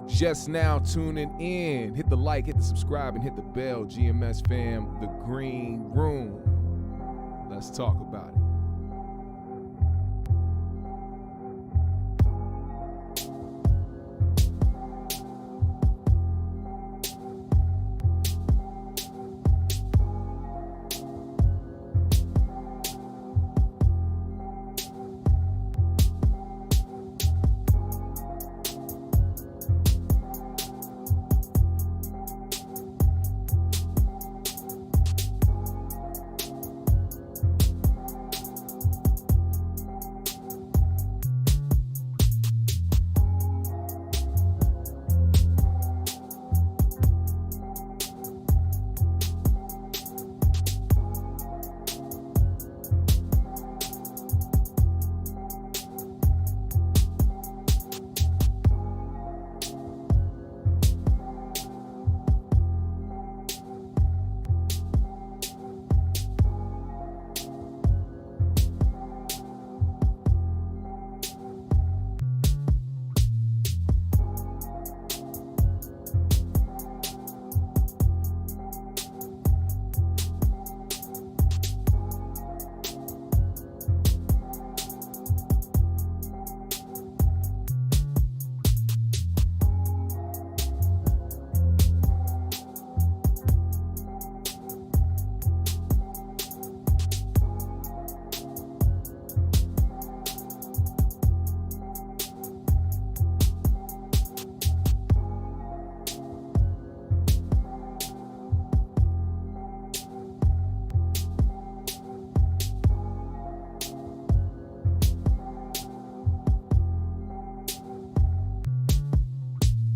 just now tuning in, hit the like, hit the subscribe, and hit the bell. GMS fam, the green room. Let's talk about it.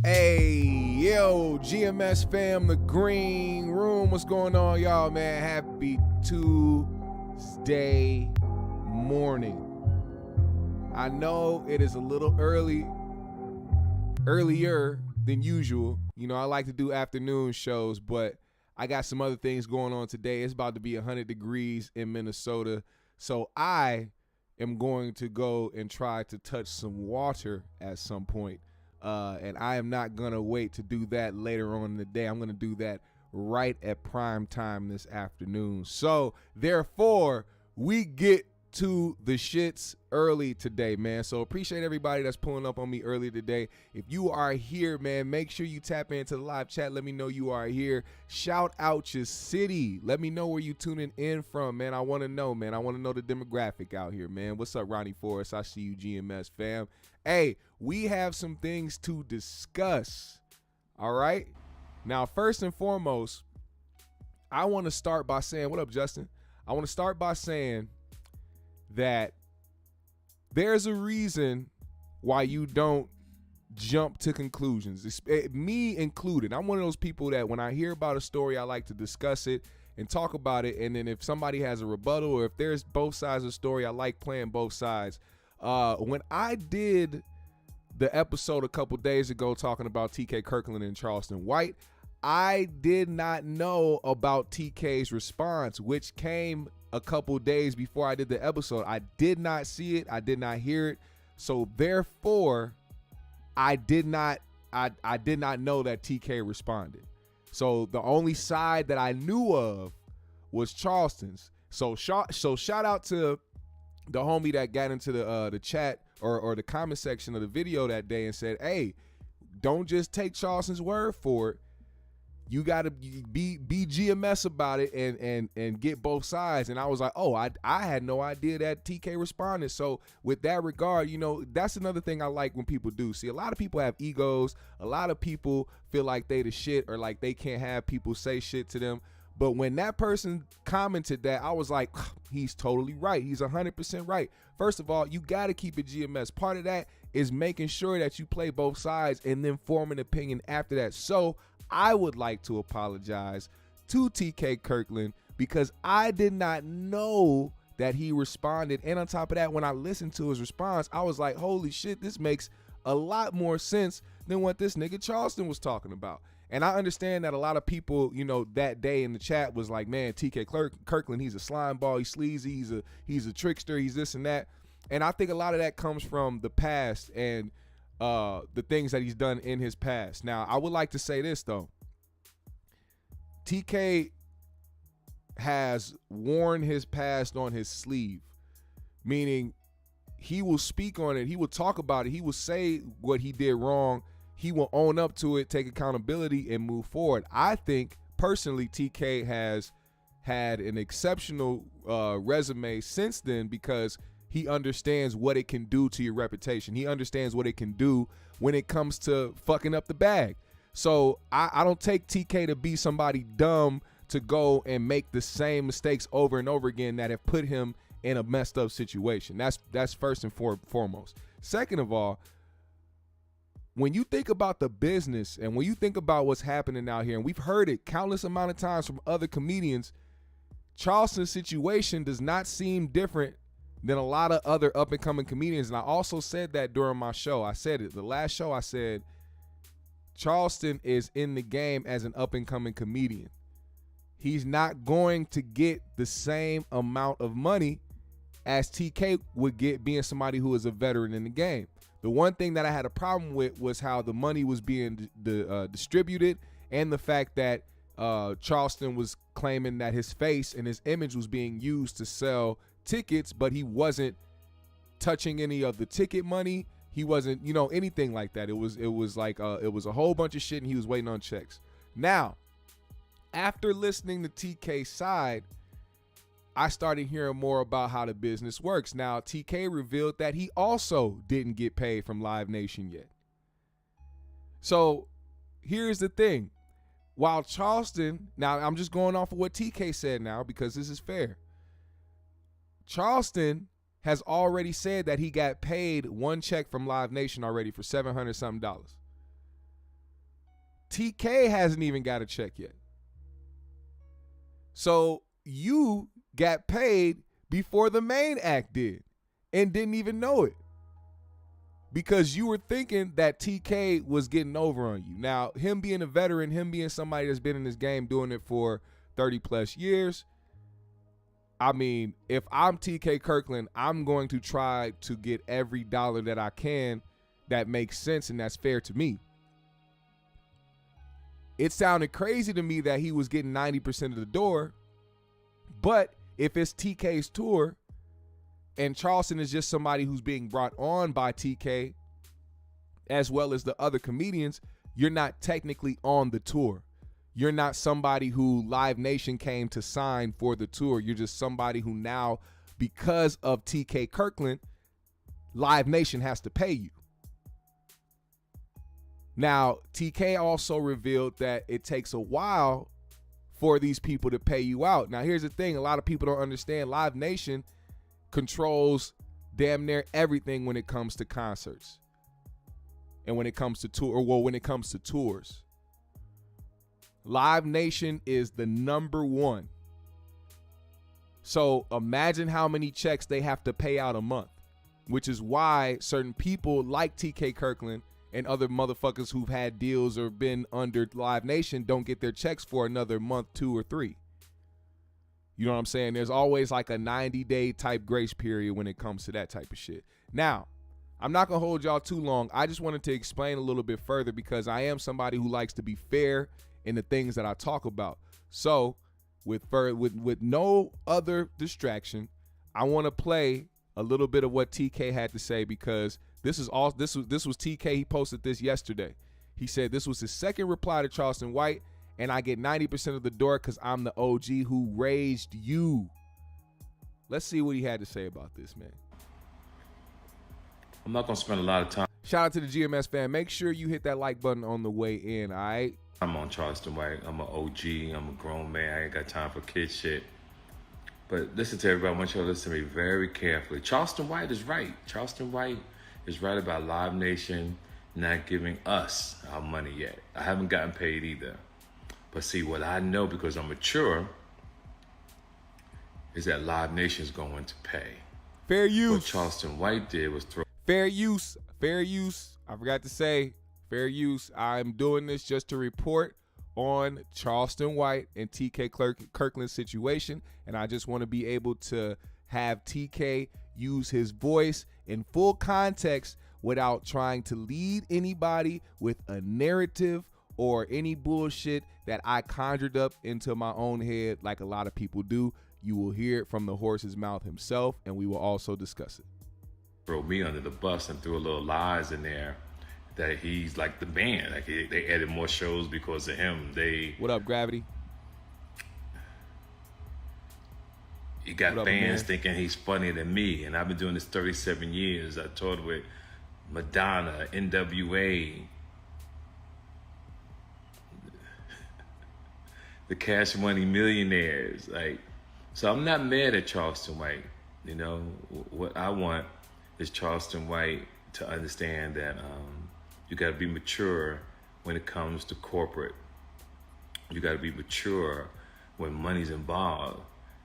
Hey, yo, GMS fam, the green room. What's going on, y'all, man? Happy Tuesday morning. I know it is a little earlier than usual. You know, I like to do afternoon shows, but I got some other things going on today. It's about to be 100 degrees in Minnesota, so I am going to go and try to touch some water at some point. And I am not going to wait to do that later on in the day. I'm going to do that right at prime time this afternoon. So, therefore, we get to the shits early today, man. So, appreciate everybody that's pulling up on me early today. If you are here, man, make sure you tap into the live chat. Let me know you are here. Shout out your city. Let me know where you tuning in from, man. I want to know, man. I want to know the demographic out here, man. What's up, Ronnie Forrest? I see you, GMS fam. Hey, we have some things to discuss, all right? Now, first and foremost, I want to start by saying, what up, Justin? I want to start by saying that there's a reason why you don't jump to conclusions, me included. I'm one of those people that when I hear about a story, I like to discuss it and talk about it, and then if somebody has a rebuttal or if there's both sides of the story, I like playing both sides. When I did the episode a couple days ago talking about TK Kirkland and Charleston White, I did not know about TK's response, which came a couple days before I did the episode. I did not see it. I did not hear it. So therefore, I did not know that TK responded. So the only side that I knew of was Charleston's. So shout out to the homie that got into the chat or the comment section of the video that day and said, hey, don't just take Charleston's word for it. You got to be GMS about it and get both sides. And I was like, oh, I had no idea that TK responded. So with that regard, you know, that's another thing I like when people do. See, a lot of people have egos. A lot of people feel like they the shit or like they can't have people say shit to them. But when that person commented that, I was like, he's totally right. He's 100% right. First of all, you got to keep it GMS. Part of that is making sure that you play both sides and then form an opinion after that. So I would like to apologize to TK Kirkland because I did not know that he responded. And on top of that, when I listened to his response, I was like, holy shit, this makes a lot more sense than what this nigga Charleston was talking about. And I understand that a lot of people, you know, that day in the chat was like, man, TK Kirkland, he's a slime ball, he's sleazy, he's a trickster, he's this and that. And I think a lot of that comes from the past. And the things that he's done in his past. Now, I would like to say this though. TK has worn his past on his sleeve, meaning he will speak on it. He will talk about it. He will say what he did wrong. He will own up to it, take accountability, and move forward. I think personally TK has had an exceptional resume since then because he understands what it can do to your reputation. He understands what it can do when it comes to fucking up the bag. So I don't take TK to be somebody dumb to go and make the same mistakes over and over again that have put him in a messed up situation. That's first and foremost. Second of all, when you think about the business and when you think about what's happening out here, and we've heard it countless amount of times from other comedians, Charleston's situation does not seem different than a lot of other up-and-coming comedians. And I also said that during my show. I said it. The last show I said, Charleston is in the game as an up-and-coming comedian. He's not going to get the same amount of money as TK would get being somebody who is a veteran in the game. The one thing that I had a problem with was how the money was being distributed, and the fact that Charleston was claiming that his face and his image was being used to sell tickets, but he wasn't touching any of the ticket money. He wasn't, anything like that. It was like it was a whole bunch of shit, and he was waiting on checks. Now, after listening to TK's side, I started hearing more about how the business works. Now, TK revealed that he also didn't get paid from Live Nation yet. So here's the thing. While Charleston, now I'm just going off of what TK said now because this is fair. Charleston has already said that he got paid one check from Live Nation already for $700 something. TK hasn't even got a check yet. So you got paid before the main act did and didn't even know it because you were thinking that TK was getting over on you. Now, him being a veteran, him being somebody that's been in this game doing it for 30 plus years, I mean, if I'm TK Kirkland, I'm going to try to get every dollar that I can that makes sense and that's fair to me. It sounded crazy to me that he was getting 90% of the door, but if it's TK's tour and Charleston is just somebody who's being brought on by TK as well as the other comedians, you're not technically on the tour. You're not somebody who Live Nation came to sign for the tour. You're just somebody who now, because of TK Kirkland, Live Nation has to pay you. Now, TK also revealed that it takes a while for these people to pay you out. Now, here's the thing. A lot of people don't understand. Live Nation controls damn near everything when it comes to concerts and when it comes to when it comes to tours. Live Nation is the number one. So imagine how many checks they have to pay out a month, which is why certain people like TK Kirkland and other motherfuckers who've had deals or been under Live Nation don't get their checks for another month, 2 or 3. You know what I'm saying? There's always like a 90-day type grace period when it comes to that type of shit. Now, I'm not going to hold y'all too long. I just wanted to explain a little bit further because I am somebody who likes to be fair in the things that I talk about. So, with no other distraction, I want to play a little bit of what TK had to say because this was TK. He posted this yesterday. He said this was his second reply to Charleston White, and I get 90% of the door because I'm the OG who raised you. Let's see what he had to say about this, man. I'm not going to spend a lot of time. Shout out to the GMS fan. Make sure you hit that like button on the way in, all right? I'm on Charleston White. I'm an OG. I'm a grown man. I ain't got time for kid shit. But listen to everybody. I want you to listen to me very carefully. Charleston White is right. Charleston White is right about Live Nation not giving us our money yet. I haven't gotten paid either. But see, what I know because I'm mature is that Live Nation is going to pay. Fair use. What Charleston White did was throw. Fair use. Fair use. I forgot to say fair use. I'm doing this just to report on Charleston White and TK Kirkland's situation. And I just want to be able to have TK use his voice in full context without trying to lead anybody with a narrative or any bullshit that I conjured up into my own head like a lot of people do. You will hear it from the horse's mouth himself, and we will also discuss it. Throw me under the bus and threw a little lies in there that he's like the man. Like they added more shows because of him. What up, Gravity? You got fans thinking he's funnier than me, and I've been doing this 37 years. I toured with Madonna, NWA, the Cash Money Millionaires. Like, so I'm not mad at Charleston White. You know, what I want is Charleston White to understand that you got to be mature when it comes to corporate. You got to be mature when money's involved.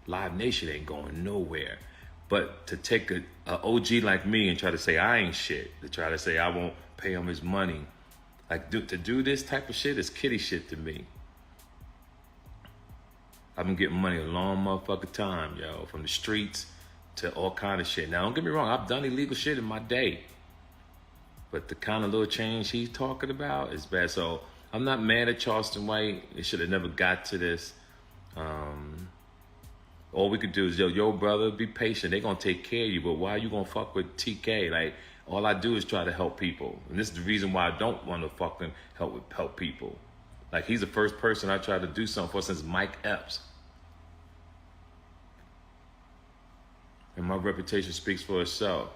Live Nation ain't going nowhere. But to take a OG like me and try to say I ain't shit, to try to say I won't pay him his money, like to do this type of shit is kiddie shit to me. I've been getting money a long motherfucking time, yo, from the streets to all kind of shit. Now, don't get me wrong, I've done illegal shit in my day. But the kind of little change he's talking about is bad. So I'm not mad at Charleston White. It should have never got to this. All we could do is, yo, brother, be patient. They gonna take care of you, but why you gonna fuck with TK? Like, all I do is try to help people. And this is the reason why I don't want to fucking help people. Like, he's the first person I tried to do something for since Mike Epps. And my reputation speaks for itself.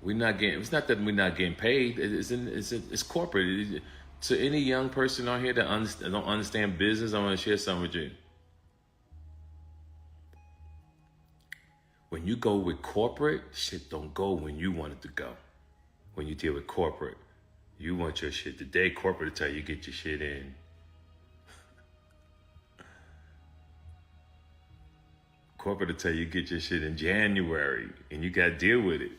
It's not that we're not getting paid. It's corporate. To any young person out here that don't understand business, I want to share something with you. When you go with corporate, shit don't go when you want it to go. When you deal with corporate, you want your shit today. Corporate will tell you get your shit in. Corporate will tell you get your shit in January, and you got to deal with it.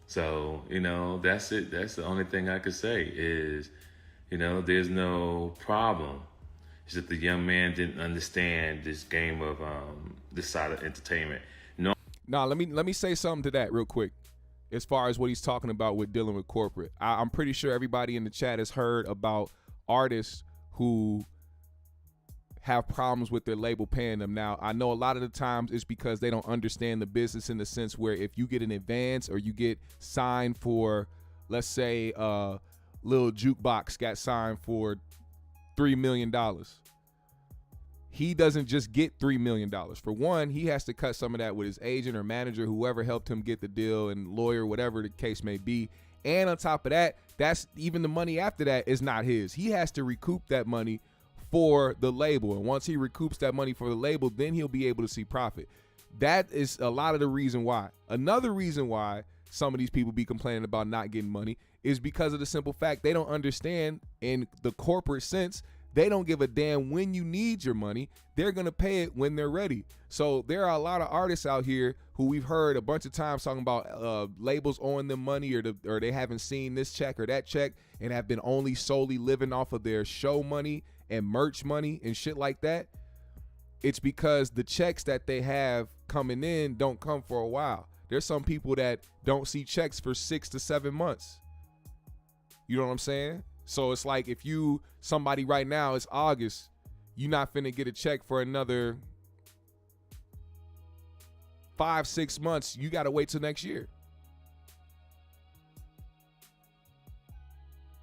So, you know, that's it. That's the only thing I could say is, you know, there's no problem. It's that the young man didn't understand this game of this side of entertainment. No. Now, let me say something to that real quick. As far as what he's talking about with dealing with corporate, I'm pretty sure everybody in the chat has heard about artists who have problems with their label paying them. Now, I know a lot of the times it's because they don't understand the business in the sense where if you get an advance or you get signed for, let's say, Lil Jukebox got signed for $3 million. He doesn't just get $3 million. For one, he has to cut some of that with his agent or manager, whoever helped him get the deal, and lawyer, whatever the case may be. And on top of that, that's even the money after that is not his. He has to recoup that money for the label, and once he recoups that money for the label, then he'll be able to see profit. That is a lot of the reason why. Another reason why some of these people be complaining about not getting money is because of the simple fact they don't understand in the corporate sense. They don't give a damn when you need your money. They're going to pay it when they're ready. So there are a lot of artists out here who we've heard a bunch of times talking about labels owing them money or they haven't seen this check or that check and have been only solely living off of their show money and merch money and shit like that. It's because the checks that they have coming in don't come for a while. There's some people that don't see checks for 6 to 7 months. You know what I'm saying? So it's like if somebody right now, it's August, you're not finna get a check for another 5-6 months. You gotta wait till next year.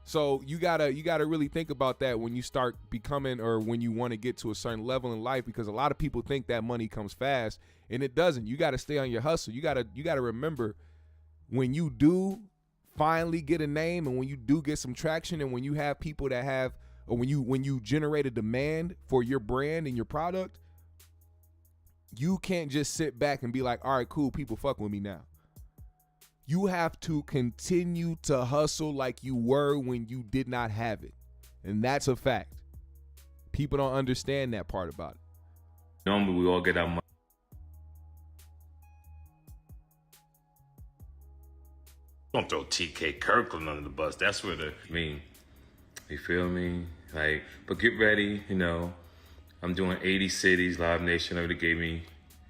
So you gotta really think about that when you start becoming or when you want to get to a certain level in life, because a lot of people think that money comes fast and it doesn't. You gotta stay on your hustle. You gotta remember when you do finally get a name and when you do get some traction and when you have people that have or when you generate a demand for your brand and your product, you can't just sit back and be like, all right, cool, people fuck with me now. You have to continue to hustle like you were when you did not have it. And that's a fact. People don't understand that part about it. Normally we all get our money. Don't throw TK Kirkland under the bus. That's where you feel me? Like, but get ready, you know. I'm doing 80 cities. Live Nation already gave me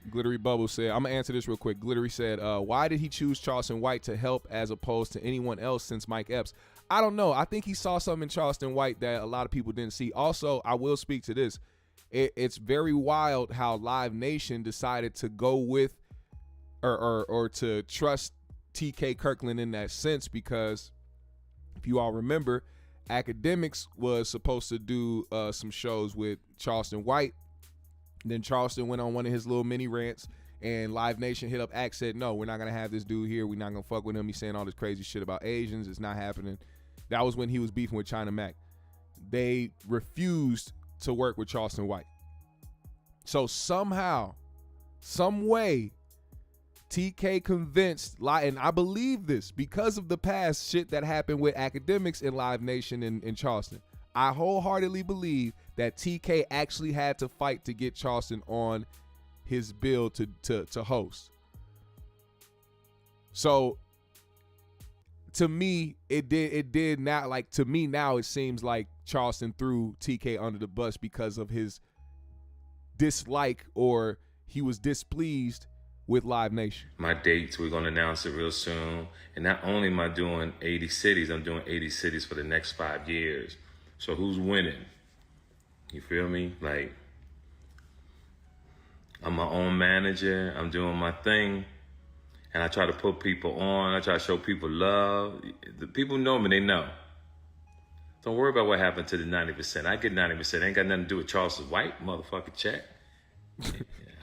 Glittery Bubble said, I'm going to answer this real quick. Glittery said, why did he choose Charleston White to help as opposed to anyone else since Mike Epps? I don't know. I think he saw something in Charleston White that a lot of people didn't see. Also, I will speak to this. It's very wild how Live Nation decided to go with or to trust TK Kirkland in that sense, because if you all remember, Academics was supposed to do some shows with Charleston White. Then Charleston went on one of his little mini rants, and Live Nation hit up Act, said, no, we're not going to have this dude here. We're not going to fuck with him. He's saying all this crazy shit about Asians. It's not happening. That was when he was beefing with Charlamagne. They refused to work with Charleston White. So somehow, some way, TK convinced, and I believe this because of the past shit that happened with Academics and Live Nation in Charleston. I wholeheartedly believe that TK actually had to fight to get Charleston on his bill to host. So to me, it did not, like, to me now it seems like Charleston threw TK under the bus because of his dislike, or he was displeased with Live Nation. My dates, we're going to announce it real soon. And not only am I doing 80 cities, I'm doing 80 cities for the next 5 years. So who's winning? You feel me? Like, I'm my own manager. I'm doing my thing. And I try to put people on. I try to show people love. The people know me, they know. Don't worry about what happened to the 90%. I get 90%. Ain't got nothing to do with Charleston White, motherfucker, check.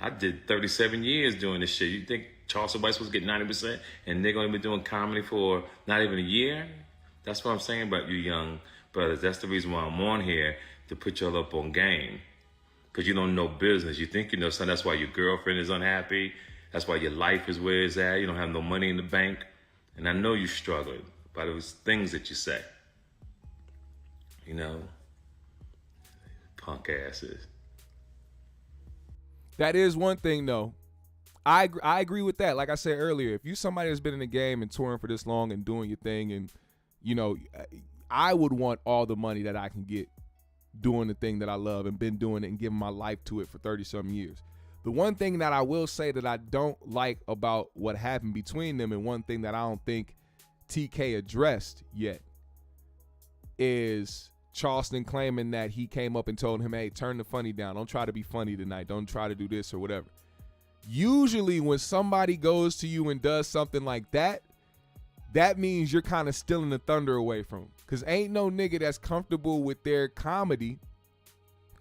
I did 37 years doing this shit. You think Charleston White's supposed to get 90% and they're going to be doing comedy for not even a year? That's what I'm saying about you young brothers. That's the reason why I'm on here, to put y'all up on game. Because you don't know business. You think you know something. That's why your girlfriend is unhappy. That's why your life is where it's at. You don't have no money in the bank. And I know you struggled by those things that you say. You know, punk asses. That is one thing, though. I agree with that. Like I said earlier, if you somebody that's been in the game and touring for this long and doing your thing, and, you know, I would want all the money that I can get doing the thing that I love and been doing it and giving my life to it for 30-something years. The one thing that I will say that I don't like about what happened between them, and one thing that I don't think TK addressed yet, is Charleston claiming that he came up and told him, hey, turn the funny down. Don't try to be funny tonight. Don't try to do this or whatever. Usually when somebody goes to you and does something like that, that means you're kind of stealing the thunder away from them. Because ain't no nigga that's comfortable with their comedy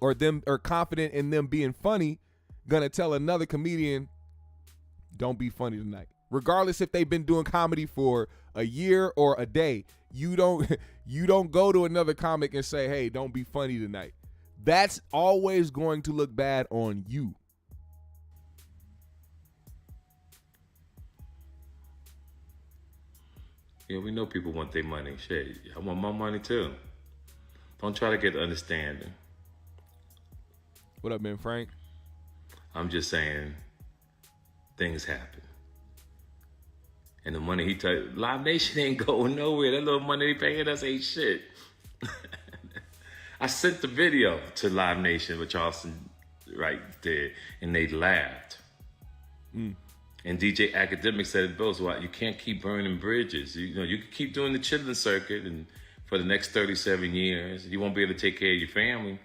or confident in them being funny gonna tell another comedian, don't be funny tonight. Regardless if they've been doing comedy for a year or a day, you don't go to another comic and say, hey, don't be funny tonight. That's always going to look bad on you. Yeah, we know people want their money. Shit, I want my money too. Don't try to get understanding. What up, man, Frank? I'm just saying, things happen. And the money he took, Live Nation ain't going nowhere. That little money they paying us ain't shit. I sent the video to Live Nation with Charleston right there, and they laughed. And DJ Academic said it both. So you can't keep burning bridges. You know, you can keep doing the chilling circuit, and for the next 37 years, you won't be able to take care of your family.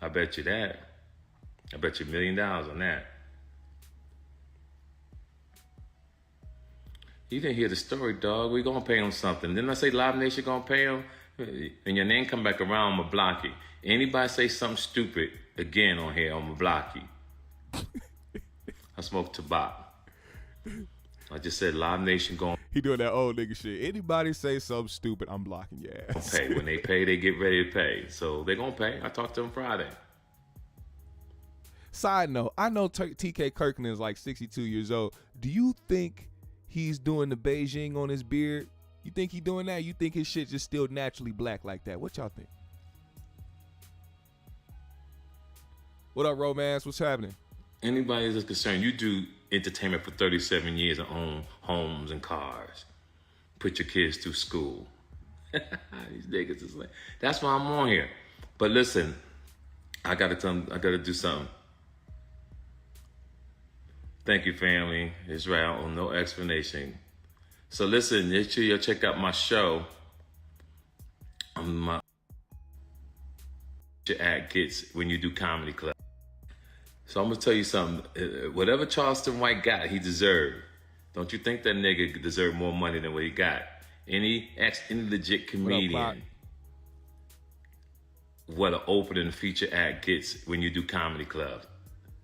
I bet you that. I bet you $1 million on that. You didn't hear the story, dog. We gonna pay him something. Didn't I say Live Nation gonna pay him? And your name come back around, I'ma block you. Anybody say something stupid again on here, I'ma block you. I smoke tobacco. I just said Live Nation gonna. He doing that old nigga shit. Anybody say something stupid, I'm blocking your ass. Pay. When they pay, they get ready to pay. So they gonna pay. I talked to them Friday. Side note, I know TK Kirkland is like 62 years old. Do you think he's doing the Beijing on his beard? You think he doing that? You think his shit just still naturally black like that? What y'all think? What up, Romance? What's happening? Anybody that's concerned, you do entertainment for 37 years and own homes and cars. Put your kids through school. These niggas is like, that's why I'm on here. But listen, I gotta do something. Thank you, family. It's right on no explanation. So listen, make sure you'll check out my show. My act gets when you do comedy club. So I'm gonna tell you something. Whatever Charleston White got, he deserved. Don't you think that nigga deserved more money than what he got? Any legit comedian, what an opening feature act gets when you do comedy clubs,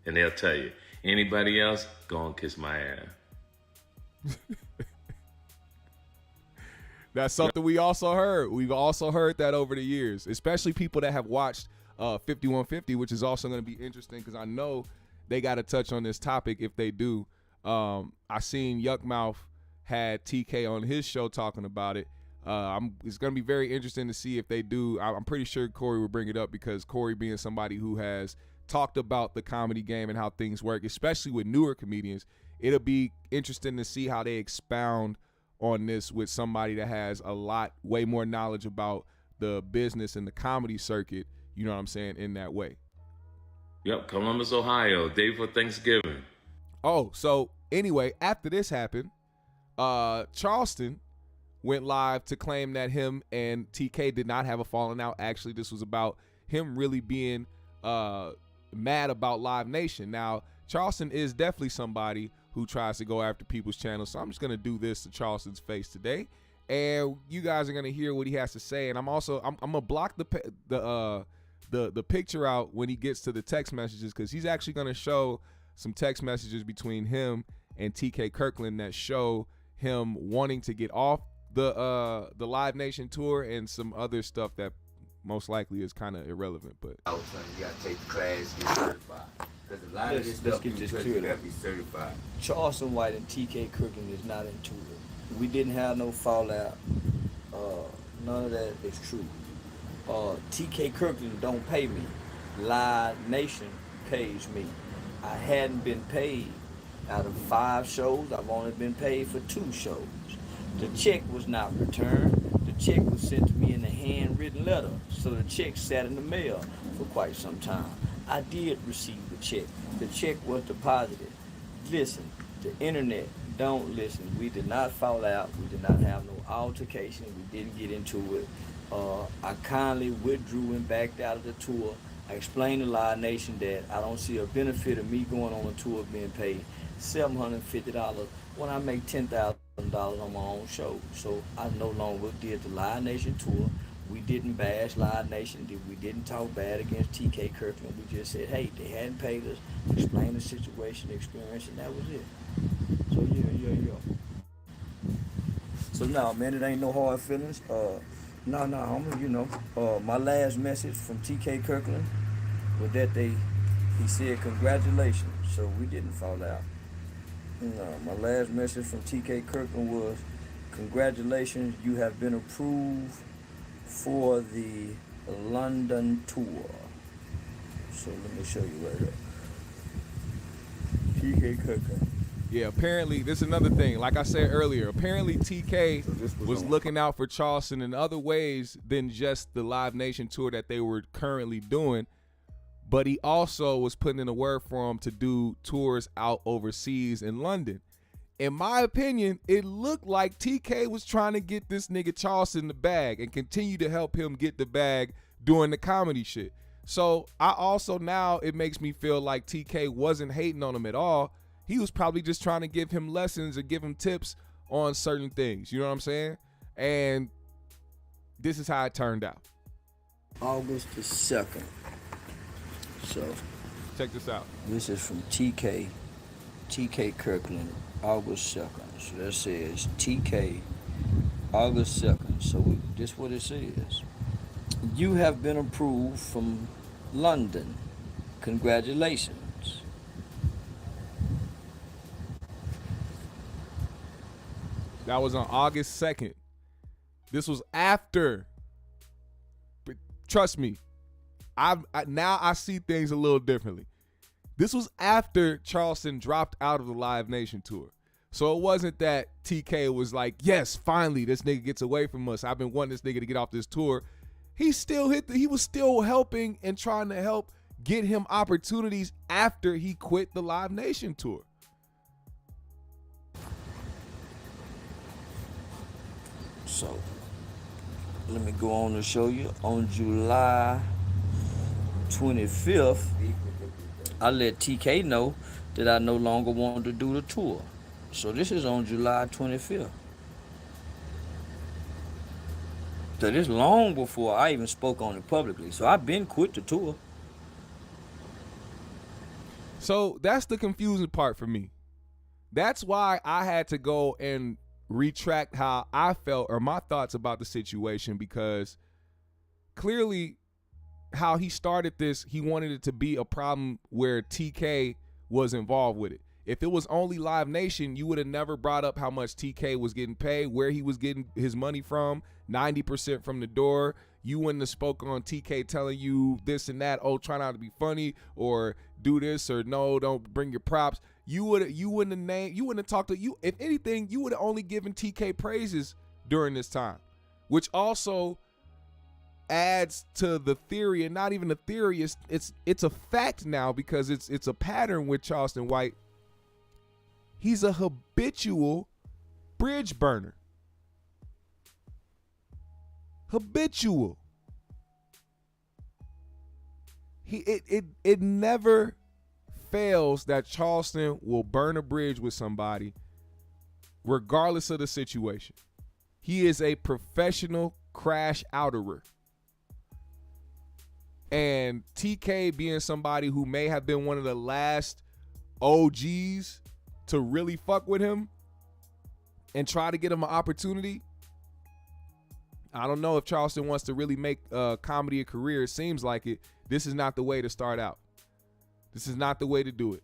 and they'll tell you. Anybody else, go and kiss my ass. That's something we also heard. We've also heard that over the years, especially people that have watched 5150, which is also going to be interesting because I know they got to touch on this topic if they do. I seen Yuckmouth had TK on his show talking about it. It's going to be very interesting to see if they do. I'm pretty sure Corey will bring it up because Corey being somebody who has talked about the comedy game and how things work, especially with newer comedians, it'll be interesting to see how they expound on this with somebody that has way more knowledge about the business and the comedy circuit, you know what I'm saying, in that way. Yep, Columbus, Ohio, day before Thanksgiving. Oh, so anyway, after this happened, Charleston went live to claim that him and TK did not have a falling out. Actually, this was about him really being mad about Live Nation. Now, Charleston is definitely somebody who tries to go after people's channels, so I'm just gonna do this to Charleston's face today, and you guys are gonna hear what he has to say. And I'm gonna block the picture out when he gets to the text messages because he's actually gonna show some text messages between him and TK Kirkland that show him wanting to get off the Live Nation tour and some other stuff that most likely is kind of irrelevant. But you gotta take the class, get certified. Because a lot of this stuff, you gotta be certified. Charleston White and TK Kirkland is not into it. We didn't have no fallout. None of that is true. TK Kirkland don't pay me. Live Nation pays me. I hadn't been paid. Out of 5 shows, I've only been paid for 2 shows. The check was not returned. The check was sent to me in a handwritten letter, so the check sat in the mail for quite some time. I did receive the check. The check was deposited. Listen, the internet, don't listen. We did not fall out. We did not have no altercation. We didn't get into it. I kindly withdrew and backed out of the tour. I explained to Live Nation that I don't see a benefit of me going on a tour being paid $750 when I make $10,000 on my own show. So I no longer did the Live Nation tour. We didn't bash Live Nation. We didn't talk bad against TK Kirkland. We just said, hey, they hadn't paid us, explained the situation, the experience, and that was it. So yeah. So no, man, it ain't no hard feelings. No, homie, you know, my last message from TK Kirkland was that he said congratulations, so we didn't fall out. No, my last message from TK Kirkland was congratulations, you have been approved for the London tour. So let me show you right there. TK Kirkland. yeah, apparently this is another thing. Like I said earlier, apparently TK was looking out for Charleston in other ways than just the Live Nation tour that they were currently doing. But he also was putting in a word for him to do tours out overseas in London. In my opinion, it looked like TK was trying to get this nigga Charleston the bag and continue to help him get the bag doing the comedy shit. So I also now it makes me feel like TK wasn't hating on him at all. He was probably just trying to give him lessons or give him tips on certain things. You know what I'm saying? And this is how it turned out. August the 2nd. So check this out. this is from TK Kirkland, August 2nd. So that says TK, August 2nd. So this what it says. You have been approved from London. Congratulations. That was on August 2nd. This was after. But trust me, now I see things a little differently. This was after Charleston dropped out of the Live Nation tour. So it wasn't that TK was like, yes, finally, this nigga gets away from us. I've been wanting this nigga to get off this tour. He was still helping and trying to help get him opportunities after he quit the Live Nation tour. So let me go on to show you. On July 25th, I let TK know that I no longer wanted to do the tour. So this is on July 25th. So this long before I even spoke on it publicly. So I've been quit the tour. So that's the confusing part for me. That's why I had to go and retract how I felt or my thoughts about the situation, because clearly how he started this, he wanted it to be a problem where TK was involved with it. If it was only Live Nation, you would have never brought up how much TK was getting paid, where he was getting his money from, 90% from the door. You wouldn't have spoke on TK telling you this and that, oh, try not to be funny, or do this, or no, don't bring your props. You wouldn't have talked to you. If anything, you would have only given TK praises during this time, which also adds to the theory, and not even a theory, it's a fact now, because it's a pattern with Charleston White. He's a habitual bridge burner. Habitual. It never fails that Charleston will burn a bridge with somebody regardless of the situation. He is a professional crash outerer. And TK being somebody who may have been one of the last OGs to really fuck with him and try to get him an opportunity. I don't know if Charleston wants to really make comedy a career. It seems like it. This is not the way to start out. This is not the way to do it.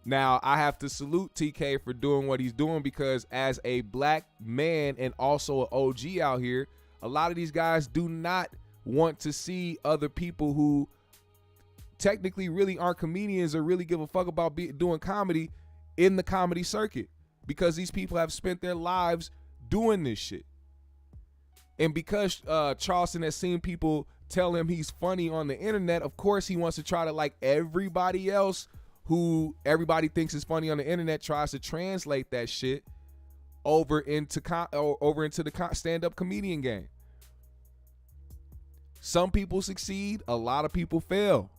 Now, I have to salute TK for doing what he's doing, because as a black man and also an OG out here, a lot of these guys do not want to see other people who technically really aren't comedians or really give a fuck about doing comedy in the comedy circuit, because these people have spent their lives doing this shit. And because Charleston has seen people tell him he's funny on the internet, of course he wants to try to, like everybody else who everybody thinks is funny on the internet, tries to translate that shit over into the stand-up comedian game. Some people succeed, a lot of people fail.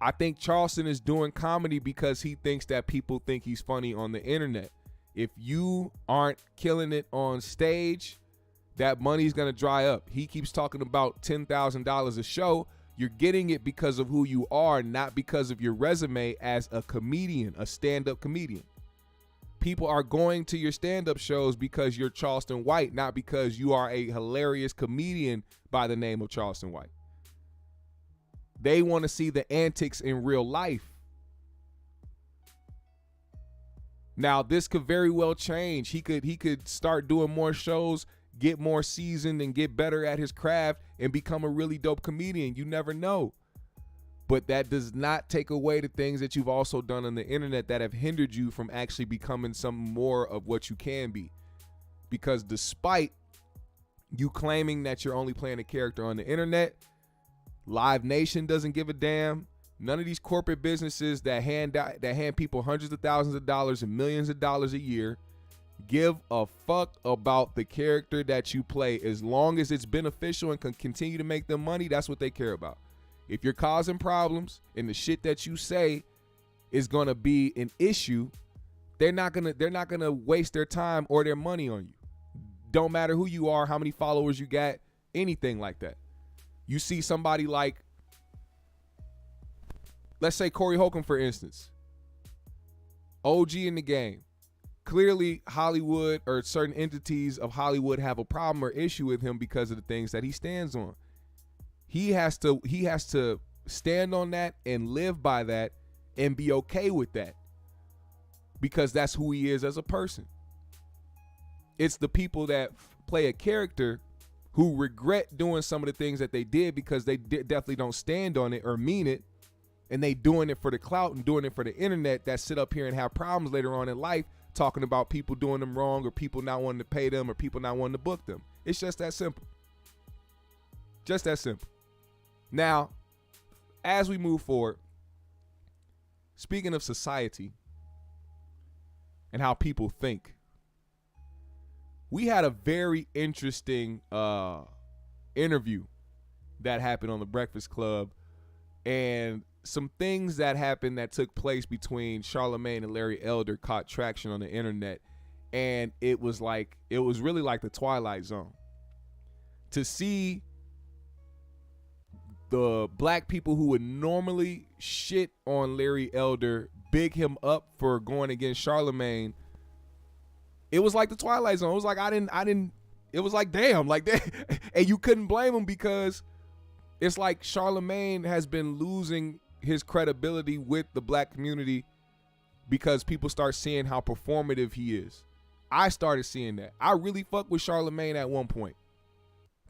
I think Charleston is doing comedy because he thinks that people think he's funny on the internet. If you aren't killing it on stage, that money's going to dry up. He keeps talking about $10,000 a show. You're getting it because of who you are, not because of your resume as a comedian, a stand-up comedian. People are going to your stand-up shows because you're Charleston White, not because you are a hilarious comedian by the name of Charleston White. They want to see the antics in real life. Now, this could very well change. He could start doing more shows, get more seasoned, and get better at his craft and become a really dope comedian. You never know. But that does not take away the things that you've also done on the internet that have hindered you from actually becoming some more of what you can be. Because despite you claiming that you're only playing a character on the internet, Live Nation doesn't give a damn. None of these corporate businesses that hand people hundreds of thousands of dollars and millions of dollars a year give a fuck about the character that you play. As long as it's beneficial and can continue to make them money, that's what they care about. If you're causing problems and the shit that you say is gonna be an issue, they're not gonna waste their time or their money on you. Don't matter who you are, how many followers you got, anything like that. You see somebody like, let's say Corey Holcomb, for instance, OG in the game. Clearly, Hollywood or certain entities of Hollywood have a problem or issue with him because of the things that he stands on. He has to stand on that and live by that and be okay with that, because that's who he is as a person. It's the people that play a character who regret doing some of the things that they did because they definitely don't stand on it or mean it, and they doing it for the clout and doing it for the internet, that sit up here and have problems later on in life talking about people doing them wrong or people not wanting to pay them or people not wanting to book them. It's just that simple. Just that simple. Now, as we move forward, speaking of society, and how people think. We had a very interesting interview that happened on the Breakfast Club, and some things that happened that took place between Charlamagne and Larry Elder caught traction on the internet, and it was really like the Twilight Zone. To see the black people who would normally shit on Larry Elder big him up for going against Charlamagne, it was like the Twilight Zone. It was like it was like, damn, like that. And you couldn't blame him, because it's like Charlamagne has been losing his credibility with the black community because people start seeing how performative he is. I started seeing that. I really fucked with Charlamagne at one point.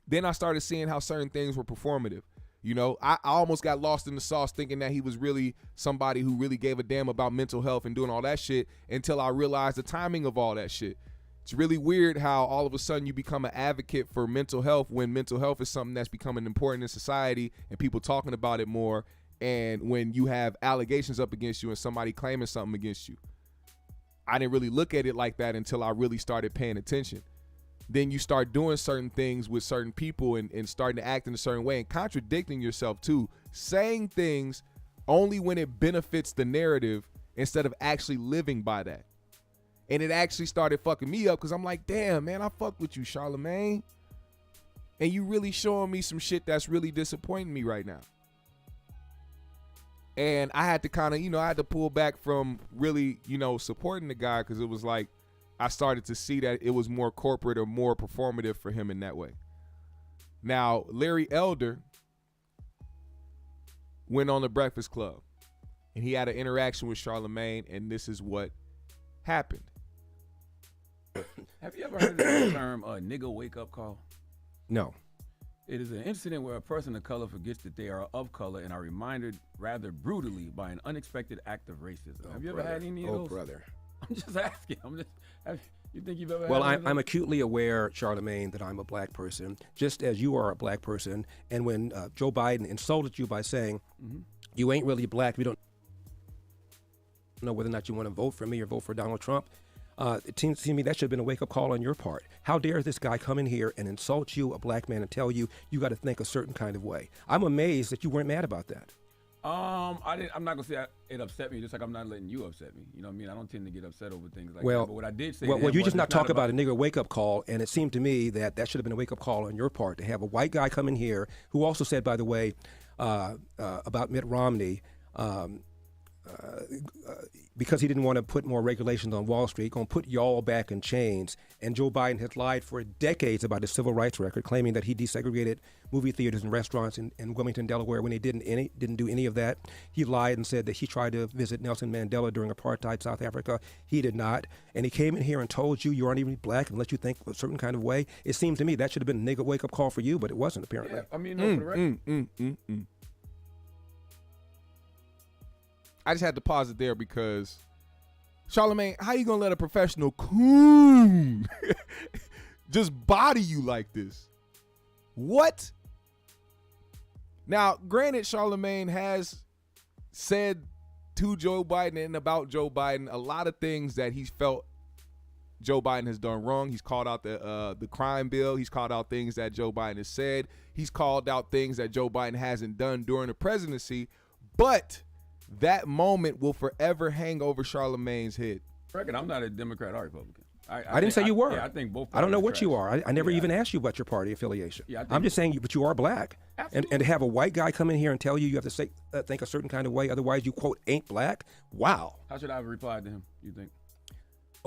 Then I started seeing how certain things were performative. You know, I almost got lost in the sauce thinking that he was really somebody who really gave a damn about mental health and doing all that shit, until I realized the timing of all that shit. It's really weird how all of a sudden you become an advocate for mental health when mental health is something that's becoming important in society and people talking about it more, and when you have allegations up against you and somebody claiming something against you. I didn't really look at it like that until I really started paying attention. Then you start doing certain things with certain people and starting to act in a certain way and contradicting yourself too, saying things only when it benefits the narrative instead of actually living by that. And it actually started fucking me up, because I'm like, damn, man, I fuck with you, Charlamagne, and you really showing me some shit that's really disappointing me right now. And I had to kind of, I had to pull back from really, supporting the guy, because it was like, I started to see that it was more corporate or more performative for him in that way. Now, Larry Elder went on the Breakfast Club, and he had an interaction with Charlamagne, and this is what happened. Have you ever heard of the term nigga wake-up call? No. It is an incident where a person of color forgets that they are of color and are reminded rather brutally by an unexpected act of racism. Have you ever had any of those? Oh, brother. I'm just asking. You think you've ever Well, had I'm acutely aware, Charlamagne, that I'm a black person, just as you are a black person. And when Joe Biden insulted you by saying, you ain't really black, we don't know whether or not you want to vote for me or vote for Donald Trump, it seems to me that should have been a wake-up call on your part. How dare this guy come in here and insult you, a black man, and tell you you got to think a certain kind of way? I'm amazed that you weren't mad about that. I'm not gonna say it upset me, just like I'm not letting you upset me. You know what I mean? I don't tend to get upset over things like that. But what I did say, well, you just not talk about a nigger wake-up call, and it seemed to me that should have been a wake-up call on your part to have a white guy come in here who also said, by the way, about Mitt Romney. Because he didn't want to put more regulations on Wall Street, going to put y'all back in chains. And Joe Biden has lied for decades about his civil rights record, claiming that he desegregated movie theaters and restaurants in Wilmington, Delaware, when he didn't do any of that. He lied and said that he tried to visit Nelson Mandela during apartheid South Africa. He did not. And he came in here and told you aren't even black and let you think a certain kind of way. It seems to me that should have been a nigga wake-up call for you, but it wasn't, apparently. Yeah, I mean, no, for the record. I just had to pause it there because, Charlamagne, how you gonna let a professional coon just body you like this? What? Now, granted, Charlamagne has said to Joe Biden and about Joe Biden a lot of things that he's felt Joe Biden has done wrong. He's called out the crime bill. He's called out things that Joe Biden has said. He's called out things that Joe Biden hasn't done during the presidency. But that moment will forever hang over Charlamagne's head. Reckon I'm not a Democrat or Republican. I didn't say you were. I think both. I don't know what you are. I never even asked you about your party affiliation. Yeah, I'm just saying, but you are black. Absolutely. And to have a white guy come in here and tell you have to say, think a certain kind of way, otherwise you, quote, ain't black? Wow. How should I have replied to him, you think?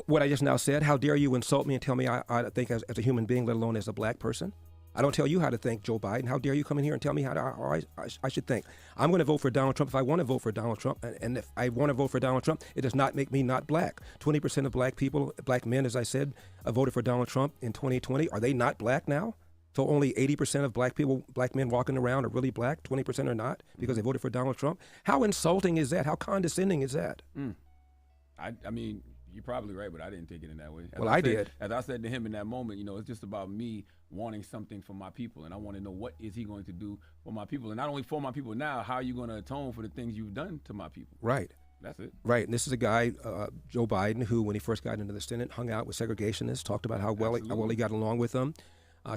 What I just now said, how dare you insult me and tell me I think as a human being, let alone as a black person? I don't tell you how to think, Joe Biden. How dare you come in here and tell me how I should think? I'm going to vote for Donald Trump if I want to vote for Donald Trump. And if I want to vote for Donald Trump, it does not make me not black. 20% of black people, black men, as I said, voted for Donald Trump in 2020. Are they not black now? So only 80% of black people, black men walking around are really black, 20% are not because they voted for Donald Trump. How insulting is that? How condescending is that? I mean, you're probably right, but I didn't take it in that way. Well, I did. As I said to him in that moment, it's just about me wanting something for my people, and I want to know what is he going to do for my people, and not only for my people now, how are you going to atone for the things you've done to my people? Right. That's it. Right, and this is a guy, Joe Biden, who, when he first got into the Senate, hung out with segregationists, talked about how well he got along with them,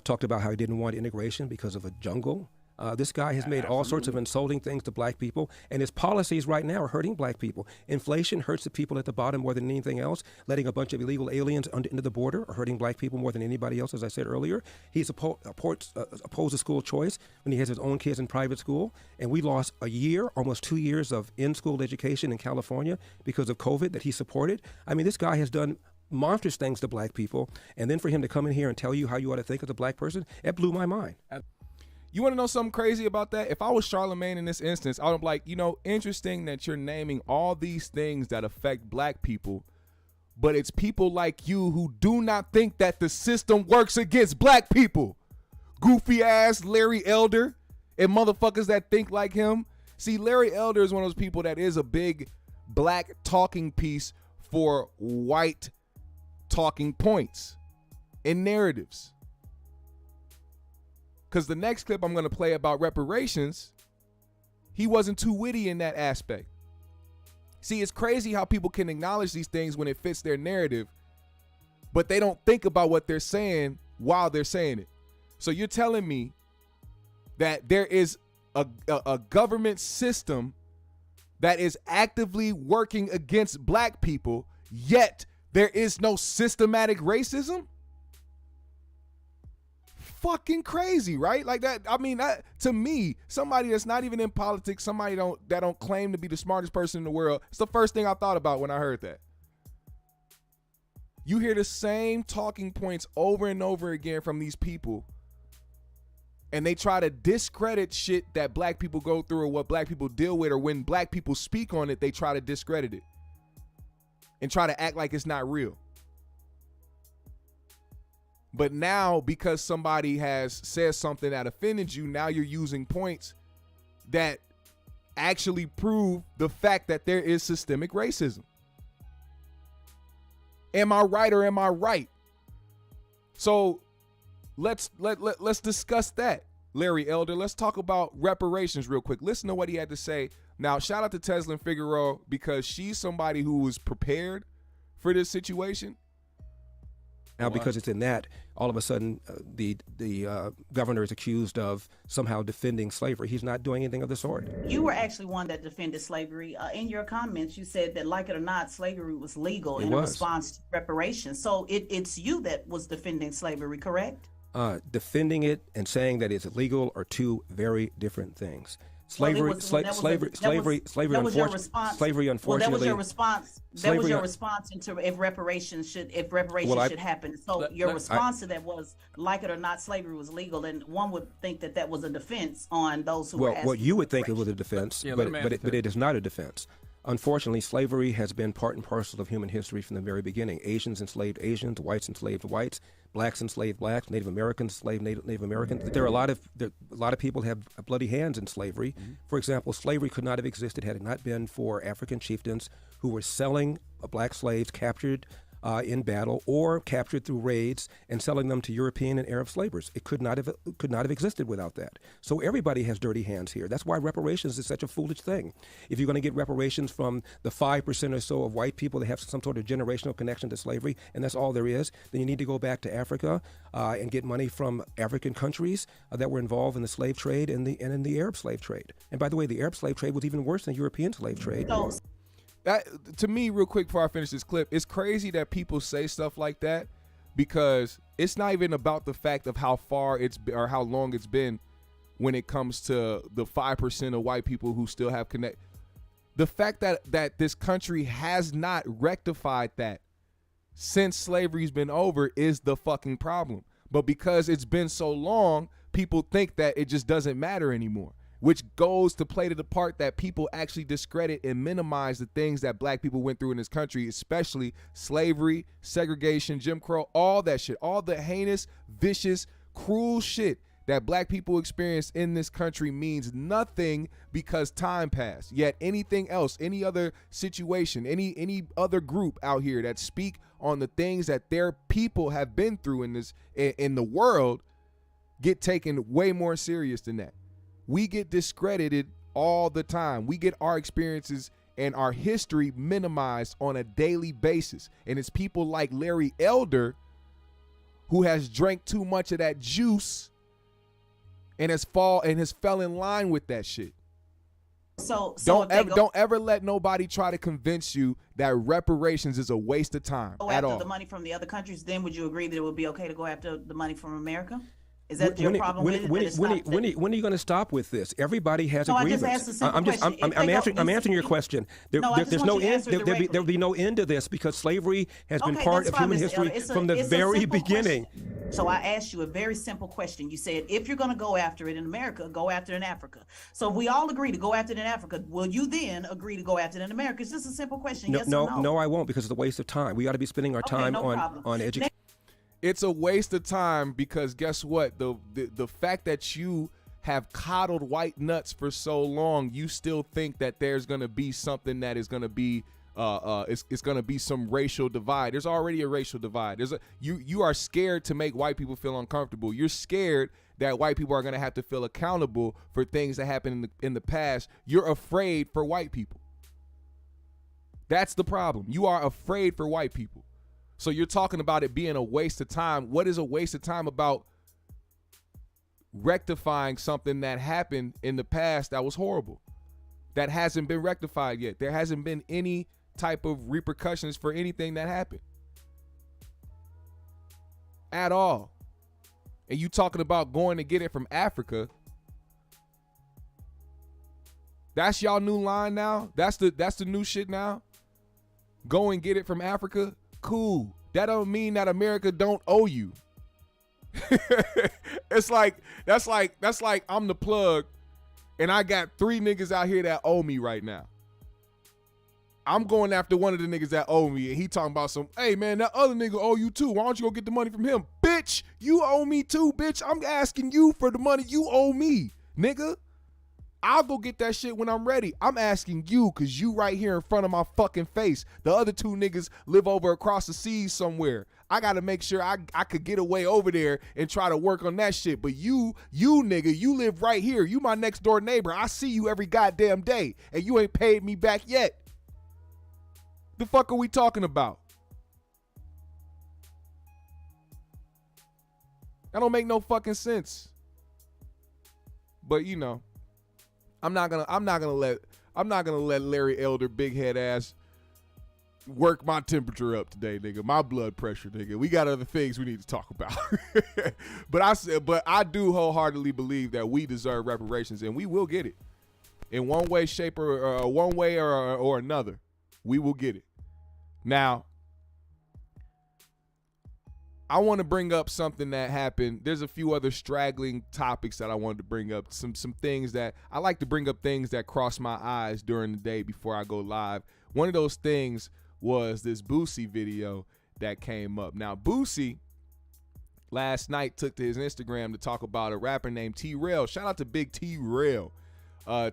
talked about how he didn't want integration because of a jungle. This guy has made all sorts of insulting things to black people, and his policies right now are hurting black people. Inflation hurts the people at the bottom more than anything else. Letting a bunch of illegal aliens into the border are hurting black people more than anybody else, as I said earlier. He's opposed school choice when he has his own kids in private school, and we lost a year, almost 2 years of in-school education in California because of COVID that he supported. I mean, this guy has done monstrous things to black people, and then for him to come in here and tell you how you ought to think as a black person, it blew my mind. You want to know something crazy about that? If I was Charlamagne in this instance, I would be like, interesting that you're naming all these things that affect black people, but it's people like you who do not think that the system works against black people. Goofy ass Larry Elder and motherfuckers that think like him. See, Larry Elder is one of those people that is a big black talking piece for white talking points and narratives. Because the next clip I'm going to play about reparations, he wasn't too witty in that aspect. See, it's crazy how people can acknowledge these things when it fits their narrative, but they don't think about what they're saying while they're saying it. So you're telling me that there is a government system that is actively working against black people, yet there is no systematic racism? Fucking crazy, right? Like that. I mean, that, to me, somebody that's not even in politics, somebody that don't claim to be the smartest person in the world, it's the first thing I thought about when I heard that. You hear the same talking points over and over again from these people, and they try to discredit shit that black people go through or what black people deal with, or when black people speak on it, they try to discredit it and try to act like it's not real. But now, because somebody has said something that offended you, now you're using points that actually prove the fact that there is systemic racism. Am I right or am I right? So let's discuss that, Larry Elder. Let's talk about reparations real quick. Listen to what he had to say. Now, shout out to Teslin Figueroa, because she's somebody who was prepared for this situation. Now, because it's in that, all of a sudden, the governor is accused of somehow defending slavery. He's not doing anything of the sort. You were actually one that defended slavery. In your comments, you said that, like it or not, slavery was legal in response to reparations. So it's you that was defending slavery, correct? Defending it and saying that it's illegal are two very different things. Slavery, unfortunately. Well, that was your response. That was your response into if reparations should happen. So your response to that was, like it or not, slavery was legal, and one would think that was a defense on those who were asking. Well, you would think it was a defense, but it is not a defense. Unfortunately, slavery has been part and parcel of human history from the very beginning. Asians enslaved Asians, whites enslaved whites, blacks enslaved blacks, Native Americans enslaved Native Americans. There are a lot of people have bloody hands in slavery. Mm-hmm. For example, slavery could not have existed had it not been for African chieftains who were selling black slaves captured in battle or captured through raids and selling them to European and Arab slavers. It could not have existed without that. So everybody has dirty hands here. That's why reparations is such a foolish thing. If you're going to get reparations from the 5% or so of white people that have some sort of generational connection to slavery, and that's all there is, then you need to go back to Africa and get money from African countries that were involved in the slave trade and in the Arab slave trade. And by the way, the Arab slave trade was even worse than the European slave trade. That, to me, real quick before I finish this clip, it's crazy that people say stuff like that, because it's not even about the fact of how far it's been or how long it's been when it comes to the 5% of white people who still have connect. The fact that this country has not rectified that since slavery's been over is the fucking problem. But because it's been so long, people think that it just doesn't matter anymore, which goes to play to the part that people actually discredit and minimize the things that black people went through in this country, especially slavery, segregation, Jim Crow, all that shit, all the heinous, vicious, cruel shit that black people experienced in this country means nothing because time passed. Yet anything else, any other situation, any other group out here that speak on the things that their people have been through in the world get taken way more serious than that. We get discredited all the time. We get our experiences and our history minimized on a daily basis. And it's people like Larry Elder who has drank too much of that juice and has fell in line with that shit. So don't ever let nobody try to convince you that reparations is a waste of time go at after all. the money from the other countries, then would you agree that it would be okay to go after the money from America? Is that your problem with it? When are you going to stop with this? Everybody has a grievance. I just asked a simple question. I'm answering your question. There's no end. There'll be no end to this because slavery has been part of human history from the very beginning. So I asked you a very simple question. You said, if you're going to go after it in America, go after it in Africa. So if we all agree to go after it in Africa, will you then agree to go after it in America? It's just a simple question. Yes or no? No, I won't, because it's a waste of time. We ought to be spending our time on education. It's a waste of time because guess what? The fact that you have coddled white nuts for so long, you still think that there's going to be something that is going to be it's going to be some racial divide. There's already a racial divide. You are scared to make white people feel uncomfortable. You're scared that white people are going to have to feel accountable for things that happened in the past. You're afraid for white people. That's the problem. You are afraid for white people. So you're talking about it being a waste of time. What is a waste of time about rectifying something that happened in the past that was horrible, that hasn't been rectified yet? There hasn't been any type of repercussions for anything that happened at all. And you talking about going to get it from Africa. That's y'all new line now? That's the new shit now? Go and get it from Africa? Cool. That don't mean that America don't owe you. That's like I'm the plug and I got 3 niggas out here that owe me right now. I'm going after one of the niggas that owe me and he talking about hey man, that other nigga owe you too. Why don't you go get the money from him? Bitch, you owe me too, bitch. I'm asking you for the money you owe me, nigga. I'll go get that shit when I'm ready. I'm asking you because you right here in front of my fucking face. The other 2 niggas live over across the seas somewhere. I got to make sure I could get away over there and try to work on that shit. But you nigga, you live right here. You my next door neighbor. I see you every goddamn day and you ain't paid me back yet. The fuck are we talking about? That don't make no fucking sense. But you know, I'm not gonna let Larry Elder big head ass work my temperature up today, nigga. My blood pressure, nigga. We got other things we need to talk about. But I do wholeheartedly believe that we deserve reparations and we will get it. In one way, shape, or one way or another. We will get it. Now, I want to bring up something that happened. There's a few other straggling topics that I wanted to bring up. Some things that I like to bring up, things that cross my eyes during the day before I go live. One of those things was this Boosie video that came up. Now, Boosie last night took to his Instagram to talk about a rapper named T-Rail. Shout out to Big T-Rail.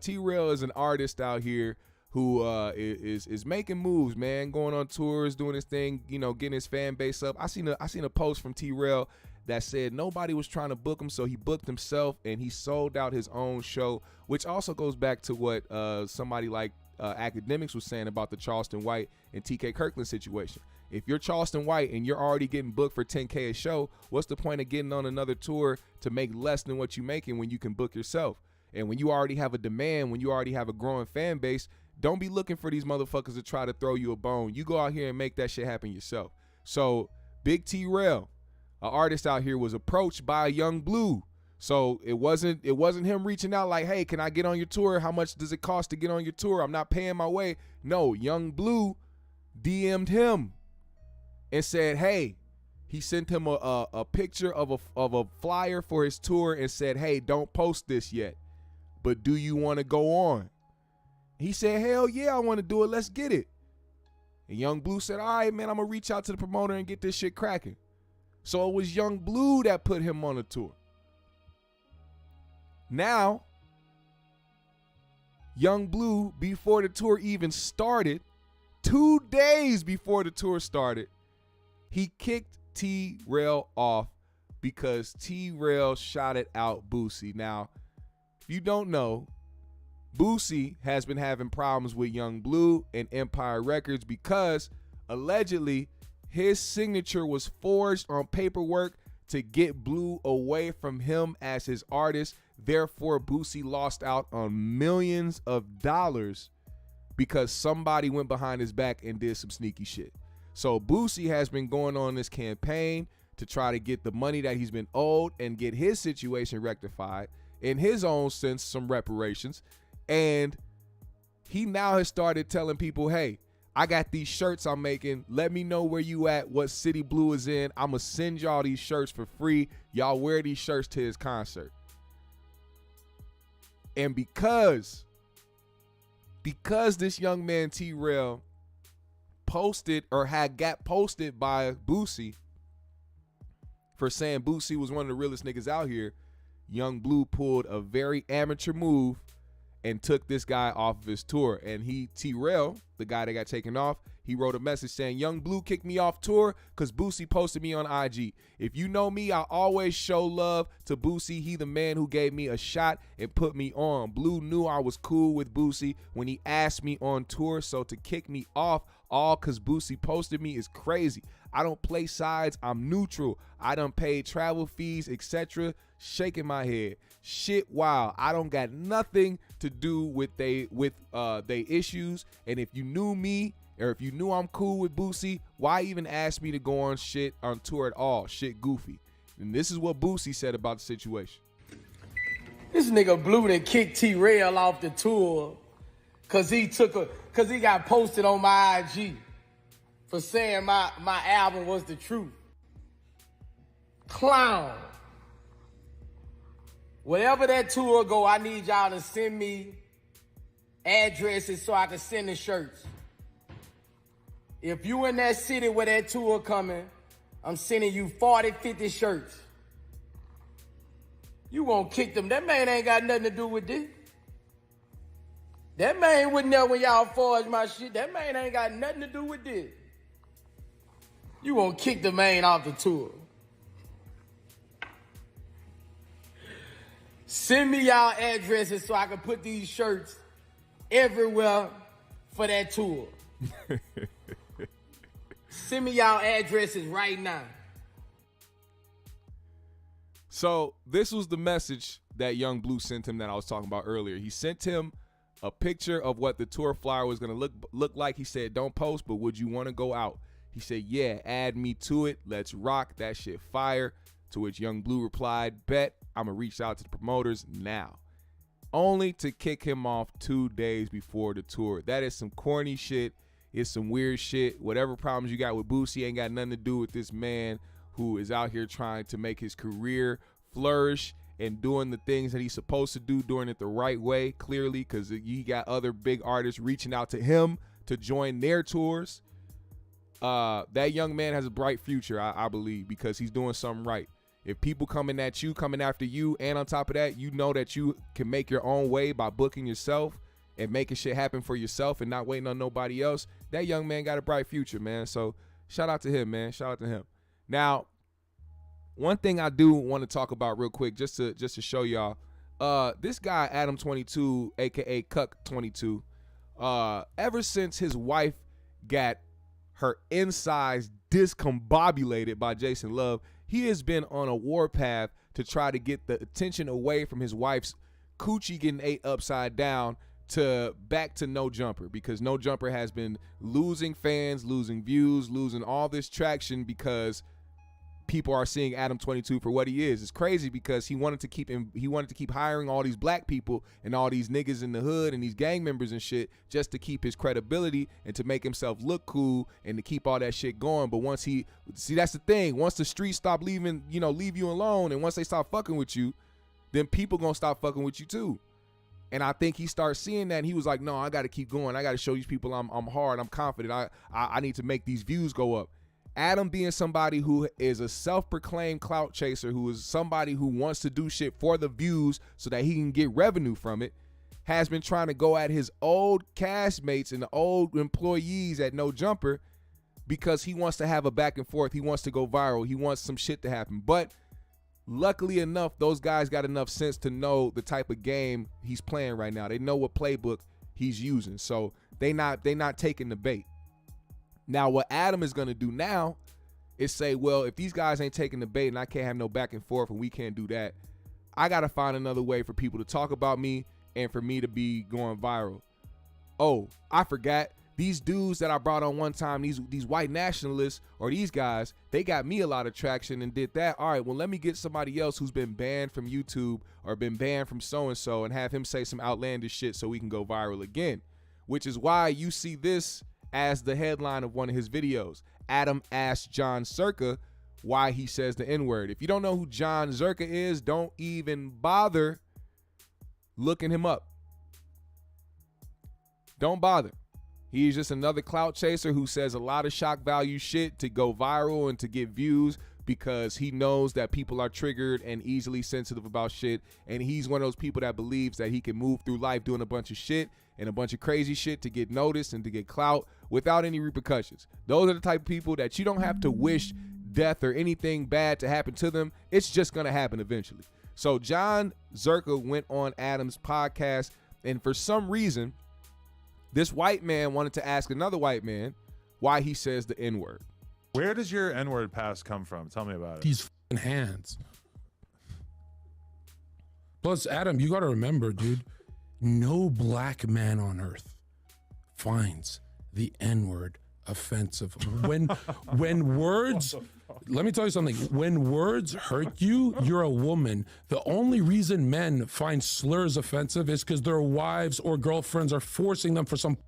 T-Rail is an artist out here who is making moves, man, going on tours, doing his thing, you know, getting his fan base up. I seen a post from T-Rail that said nobody was trying to book him, so he booked himself and he sold out his own show, which also goes back to what somebody like Academics was saying about the Charleston White and TK Kirkland situation. If you're Charleston White and you're already getting booked for $10K a show, what's the point of getting on another tour to make less than what you're making when you can book yourself? And when you already have a demand, when you already have a growing fan base, don't be looking for these motherfuckers to try to throw you a bone. You go out here and make that shit happen yourself. So Big T-Rail, an artist out here, was approached by Young Blue. So it wasn't him reaching out like, hey, can I get on your tour? How much does it cost to get on your tour? I'm not paying my way. No, Young Blue DM'd him and said, hey, he sent him a picture of a flyer for his tour and said, hey, don't post this yet, but do you want to go on? He said, hell yeah, I want to do it. Let's get it. And Young Blue said, all right, man, I'm going to reach out to the promoter and get this shit cracking. So it was Young Blue that put him on the tour. Now, Young Blue, before the tour even started, 2 days before the tour started, he kicked T-Rail off because T-Rail shouted out Boosie. Now, if you don't know, Boosie has been having problems with Young Blue and Empire Records because allegedly his signature was forged on paperwork to get Blue away from him as his artist. Therefore, Boosie lost out on millions of dollars because somebody went behind his back and did some sneaky shit. So Boosie has been going on this campaign to try to get the money that he's been owed and get his situation rectified, in his own sense, some reparations. And he now has started telling people, hey, I got these shirts I'm making. Let me know where you at, what city Blue is in. I'm going to send y'all these shirts for free. Y'all wear these shirts to his concert. And because this young man T-Rail posted or got posted by Boosie for saying Boosie was one of the realest niggas out here, Young Blue pulled a very amateur move and took this guy off of his tour. And T-Rail, the guy that got taken off, he wrote a message saying, Young Blue kicked me off tour because Boosie posted me on IG. If you know me, I always show love to Boosie. He the man who gave me a shot and put me on. Blue knew I was cool with Boosie when he asked me on tour, so to kick me off all because Boosie posted me is crazy. I don't play sides. I'm neutral. I done paid travel fees, etc. Shaking my head. Shit, wow. I don't got nothing to do with they issues. And if you knew me, or if you knew I'm cool with Boosie, why even ask me to go on tour at all? Shit goofy. And this is what Boosie said about the situation. This nigga Blue done kicked T-Rail off the tour cause he got posted on my IG for saying my album was the truth. Clown. Wherever that tour go, I need y'all to send me addresses so I can send the shirts. If you in that city where that tour coming, I'm sending you 40, 50 shirts. You gonna kick them. That man ain't got nothing to do with this. That man wasn't there when y'all forged my shit. That man ain't got nothing to do with this. You gonna kick the man off the tour. Send me y'all addresses so I can put these shirts everywhere for that tour. Send me y'all addresses right now. So this was the message that Young Blue sent him that I was talking about earlier. He sent him a picture of what the tour flyer was going to look like. He said, don't post, but would you want to go out? He said, yeah, add me to it. Let's rock. That shit fire. To which Young Blue replied, bet. I'm going to reach out to the promoters now. Only to kick him off 2 days before the tour. That is some corny shit. It's some weird shit. Whatever problems you got with Boosie ain't got nothing to do with this man who is out here trying to make his career flourish and doing the things that he's supposed to do, doing it the right way, clearly, because you got other big artists reaching out to him to join their tours. That young man has a bright future, I believe, because he's doing something right. If people coming after you, and on top of that, you know that you can make your own way by booking yourself and making shit happen for yourself and not waiting on nobody else, that young man got a bright future, man. So shout out to him, man. Shout out to him. Now, one thing I do want to talk about real quick, just to show y'all, this guy Adam 22, aka Cuck 22, ever since his wife got her insides discombobulated by Jason Love, he has been on a warpath to try to get the attention away from his wife's coochie getting ate upside down to back to No Jumper, because No Jumper has been losing fans, losing views, losing all this traction because people are seeing Adam 22 for what he is. It's crazy because he wanted to keep hiring all these black people and all these niggas in the hood and these gang members and shit just to keep his credibility and to make himself look cool and to keep all that shit going. But once that's the thing, once the streets stop leave you alone, and once they stop fucking with you, then people gonna stop fucking with you too. And I think he started seeing that, and he was like, no, I got to keep going. I got to show these people I'm hard, I'm confident. I need to make these views go up. Adam, being somebody who is a self-proclaimed clout chaser, who is somebody who wants to do shit for the views so that he can get revenue from it, has been trying to go at his old castmates and the old employees at No Jumper because he wants to have a back and forth. He wants to go viral. He wants some shit to happen. But luckily enough, those guys got enough sense to know the type of game he's playing right now. They know what playbook he's using. So they not taking the bait. Now, what Adam is going to do now is say, well, if these guys ain't taking the bait and I can't have no back and forth and we can't do that, I got to find another way for people to talk about me and for me to be going viral. Oh, I forgot. These dudes that I brought on one time, these white nationalists or these guys, they got me a lot of traction and did that. All right, well, let me get somebody else who's been banned from YouTube or been banned from so-and-so and have him say some outlandish shit so we can go viral again, which is why you see this as the headline of one of his videos. Adam asked John Circa why he says the N-word. If you don't know who John Circa is, don't even bother looking him up. Don't bother. He's just another clout chaser who says a lot of shock value shit to go viral and to get views because he knows that people are triggered and easily sensitive about shit. And he's one of those people that believes that he can move through life doing a bunch of shit and a bunch of crazy shit to get noticed and to get clout without any repercussions. Those are the type of people that you don't have to wish death or anything bad to happen to them. It's just going to happen eventually. So John Circa went on Adam's podcast, and for some reason, this white man wanted to ask another white man why he says the N-word. Where does your N-word pass come from? Tell me about it. These fucking hands. Plus, Adam, you got to remember, dude, no black man on earth finds the N-word offensive. When words, let me tell you something. When words hurt you, you're a woman. The only reason men find slurs offensive is because their wives or girlfriends are forcing them for some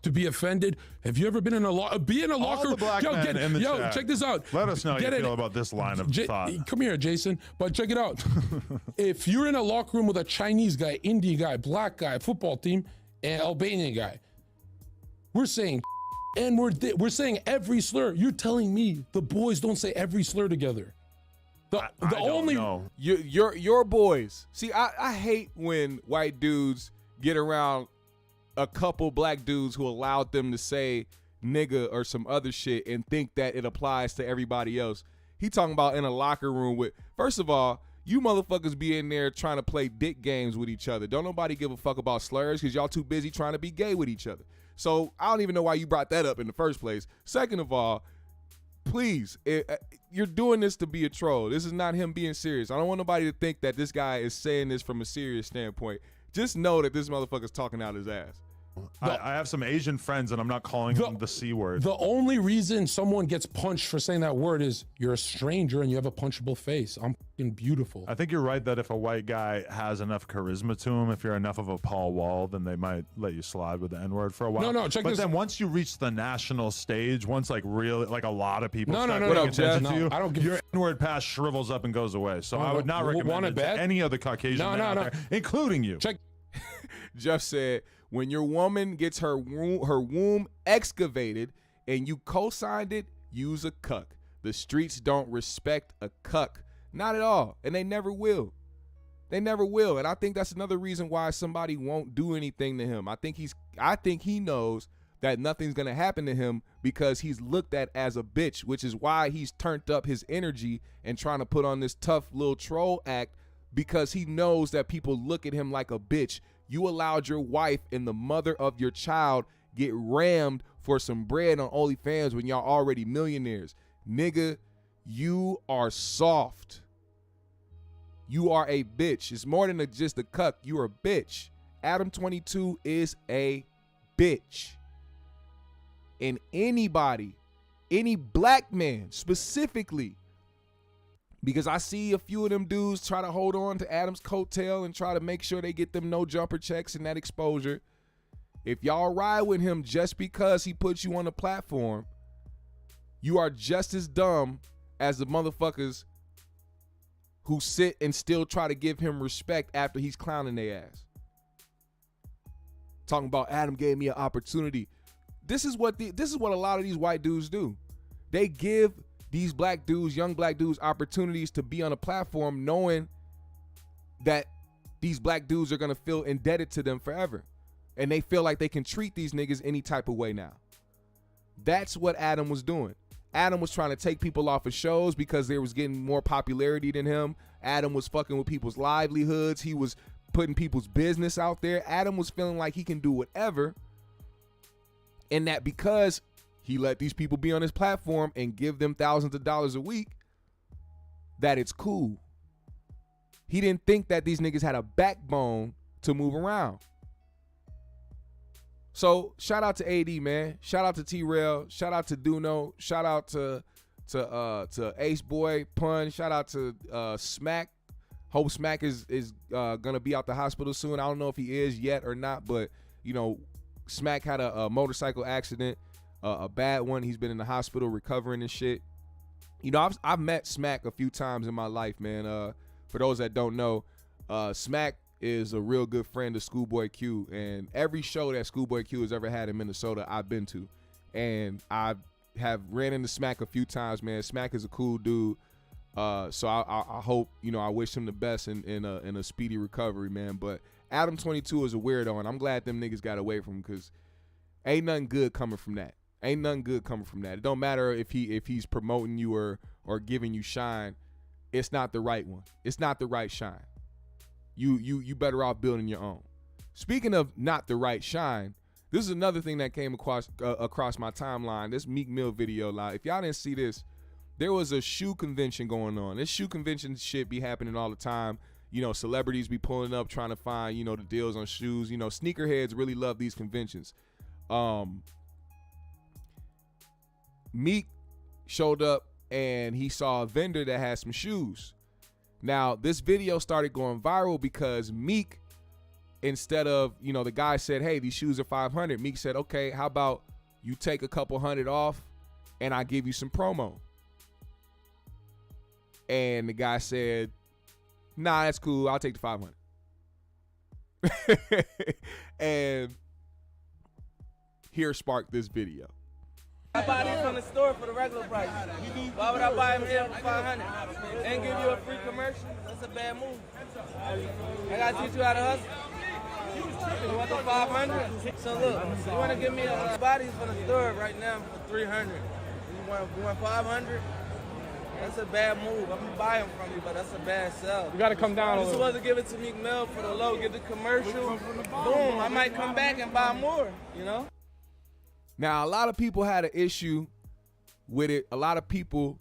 to be offended. Have you ever been in a locker? Be in a locker. Yo, check this out. Let us know how you feel about this line of thought. Come here, Jason. But check it out. If you're in a locker room with a Chinese guy, Indian guy, black guy, football team, and Albanian guy, we're saying, and we're saying every slur. You're telling me the boys don't say every slur together. I only know. Your boys. See, I hate when white dudes get around a couple black dudes who allowed them to say nigga or some other shit and think that it applies to everybody else. He talking about in a locker room with, first of all, you motherfuckers be in there trying to play dick games with each other. Don't nobody give a fuck about slurs because y'all too busy trying to be gay with each other. So I don't even know why you brought that up in the first place. Second of all, please, you're doing this to be a troll. This is not him being serious. I don't want nobody to think that this guy is saying this from a serious standpoint. Just know that this motherfucker's talking out his ass. I have some Asian friends and I'm not calling them the C word. The only reason someone gets punched for saying that word is you're a stranger and you have a punchable face. I'm fucking beautiful. I think you're right that if a white guy has enough charisma to him, if you're enough of a Paul Wall, then they might let you slide with the N-word for a while. But then once you reach the national stage, once like really, like a lot of people start paying attention to you, I don't give your N-word pass shrivels up and goes away. So I would not recommend it to any other Caucasian man out there, including you. Jeff said, when your woman gets her womb excavated and you co-signed it, use a cuck. The streets don't respect a cuck. Not at all. And they never will. They never will. And I think that's another reason why somebody won't do anything to him. I think he knows that nothing's going to happen to him because he's looked at as a bitch, which is why he's turned up his energy and trying to put on this tough little troll act because he knows that people look at him like a bitch. You allowed your wife and the mother of your child get rammed for some bread on OnlyFans when y'all already millionaires. Nigga, you are soft. You are a bitch. It's more than just a cuck. You're a bitch. Adam 22 is a bitch. And anybody, any black man specifically, because I see a few of them dudes try to hold on to Adam's coattail and try to make sure they get them no jumper checks and that exposure. If y'all ride with him just because he puts you on the platform, you are just as dumb as the motherfuckers who sit and still try to give him respect after he's clowning their ass. Talking about Adam gave me an opportunity. This is what a lot of these white dudes do. They give these black dudes, young black dudes, opportunities to be on a platform knowing that these black dudes are going to feel indebted to them forever. And they feel like they can treat these niggas any type of way now. That's what Adam was doing. Adam was trying to take people off of shows because they was getting more popularity than him. Adam was fucking with people's livelihoods. He was putting people's business out there. Adam was feeling like he can do whatever. And that because he let these people be on his platform and give them thousands of dollars a week, that it's cool. He didn't think that these niggas had a backbone to move around. So shout out to AD, man. Shout out to T-Rail. Shout out to Duno. Shout out to Ace Boy Pun. Shout out to Smack. Hope Smack is gonna be out the hospital soon. I don't know if he is yet or not, but you know, Smack had a motorcycle accident, a bad one. He's been in the hospital recovering and shit. You know, I've met Smack a few times in my life, man. For those that don't know, Smack is a real good friend of Schoolboy Q, and every show that Schoolboy Q has ever had in Minnesota, I've been to, and I have ran into Smack a few times, man. Smack is a cool dude, so I hope, you know, I wish him the best in a speedy recovery, man. But Adam 22 is a weirdo, and I'm glad them niggas got away from him, because ain't nothing good coming from that. Ain't nothing good coming from that. It don't matter if he's promoting you or giving you shine. It's not the right one. It's not the right shine. You better off building your own. Speaking of not the right shine, this is another thing that came across my timeline. This Meek Mill video. Like, if y'all didn't see this, there was a shoe convention going on. This shoe convention shit be happening all the time. You know, celebrities be pulling up trying to find, you know, the deals on shoes. You know, sneakerheads really love these conventions. Meek showed up and he saw a vendor that had some shoes. Now, this video started going viral because Meek, instead of, you know, the guy said, hey, these shoes are $500. Meek said, okay, how about you take a couple $100 off and I give you some promo? And the guy said, nah, that's cool. I'll take the $500. And here sparked this video. I buy these from the store for the regular price. Why would I buy them here for $500 and give you a free commercial? That's a bad move. I gotta teach you how to hustle. You want the $500? So look, you wanna give me a buy these from the store right now for $300? You want $500? That's a bad move. I'm gonna buy them from you, but that's a bad sell. You gotta come down a little. You're supposed to give it to Meek Mill for the low, get the commercial. Boom, I might come back and buy more, you know? Now, a lot of people had an issue with it. A lot of people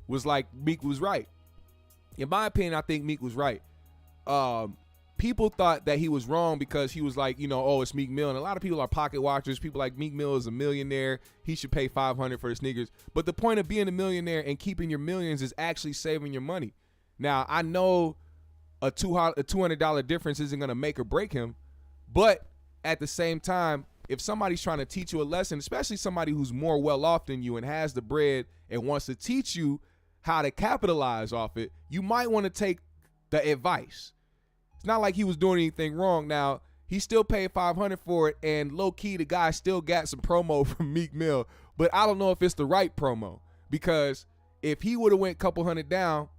was like, Meek was right. In my opinion, I think Meek was right. People thought that he was wrong because he was like, you know, oh, it's Meek Mill. And a lot of people are pocket watchers. People like, Meek Mill is a millionaire. He should pay $500 for the sneakers. But the point of being a millionaire and keeping your millions is actually saving your money. Now, I know a $200 difference isn't going to make or break him. But at the same time, if somebody's trying to teach you a lesson, especially somebody who's more well off than you and has the bread and wants to teach you how to capitalize off it, you might want to take the advice. It's not like he was doing anything wrong. Now, he still paid $500 for it, and low-key, the guy still got some promo from Meek Mill, but I don't know if it's the right promo, because if he would have went a couple $100 down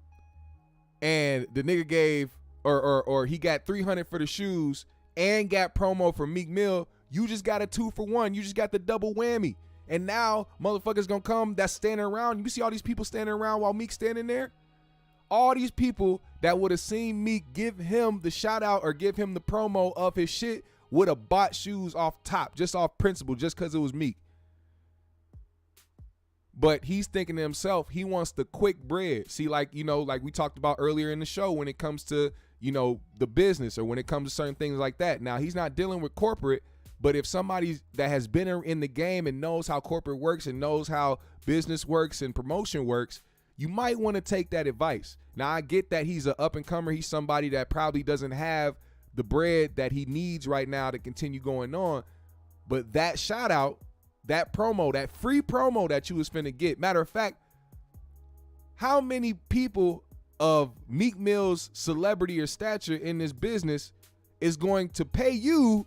and the nigga gave, or he got $300 for the shoes and got promo from Meek Mill, you just got a 2-for-1. You just got the double whammy. And now motherfuckers gonna come that's standing around. You see all these people standing around while Meek's standing there? All these people that would have seen Meek give him the shout out or give him the promo of his shit would have bought shoes off top, just off principle, just because it was Meek. But he's thinking to himself, he wants the quick bread. See, like, you know, like we talked about earlier in the show, when it comes to, you know, the business or when it comes to certain things like that. Now, he's not dealing with corporate. But if somebody that has been in the game and knows how corporate works and knows how business works and promotion works, you might want to take that advice. Now, I get that he's an up-and-comer. He's somebody that probably doesn't have the bread that he needs right now to continue going on. But that shout-out, that promo, that free promo that you was finna get. Matter of fact, how many people of Meek Mill's celebrity or stature in this business is going to pay you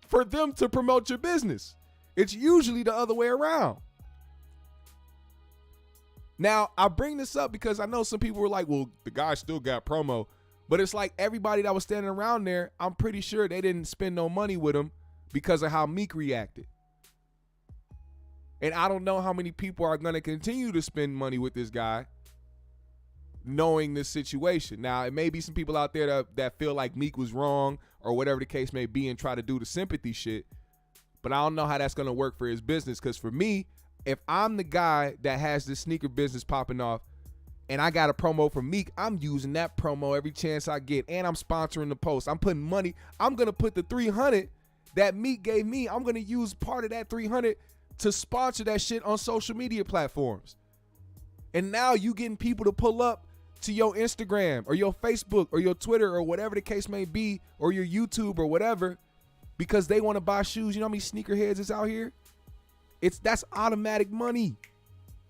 for them to promote your business? It's usually the other way around. Now, I bring this up because I know some people were like, well, the guy still got promo. But it's like everybody that was standing around there, I'm pretty sure they didn't spend no money with him because of how Meek reacted. And I don't know how many people are going to continue to spend money with this guy knowing this situation. Now, it may be some people out there that feel like Meek was wrong or whatever the case may be and try to do the sympathy shit. But I don't know how that's going to work for his business, because for me, if I'm the guy that has this sneaker business popping off and I got a promo for Meek, I'm using that promo every chance I get, and I'm sponsoring the post. I'm putting money. I'm going to put the $300 that Meek gave me. I'm going to use part of that $300 to sponsor that shit on social media platforms. And now you getting people to pull up to your Instagram or your Facebook or your Twitter or whatever the case may be, or your YouTube or whatever, because they want to buy shoes. You know how many sneakerheads is out here? That's automatic money.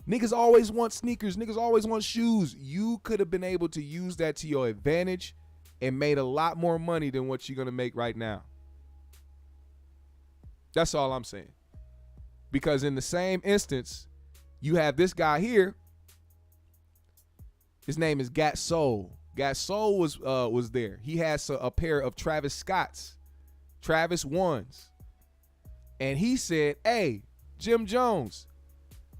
Niggas always want sneakers. Niggas always want shoes. You could have been able to use that to your advantage and made a lot more money than what you're going to make right now. That's all I'm saying. Because in the same instance, you have this guy here. His name is Gat Soul. Gat Soul was there. He has a pair of Travis Scott's, Travis 1s. And he said, hey, Jim Jones,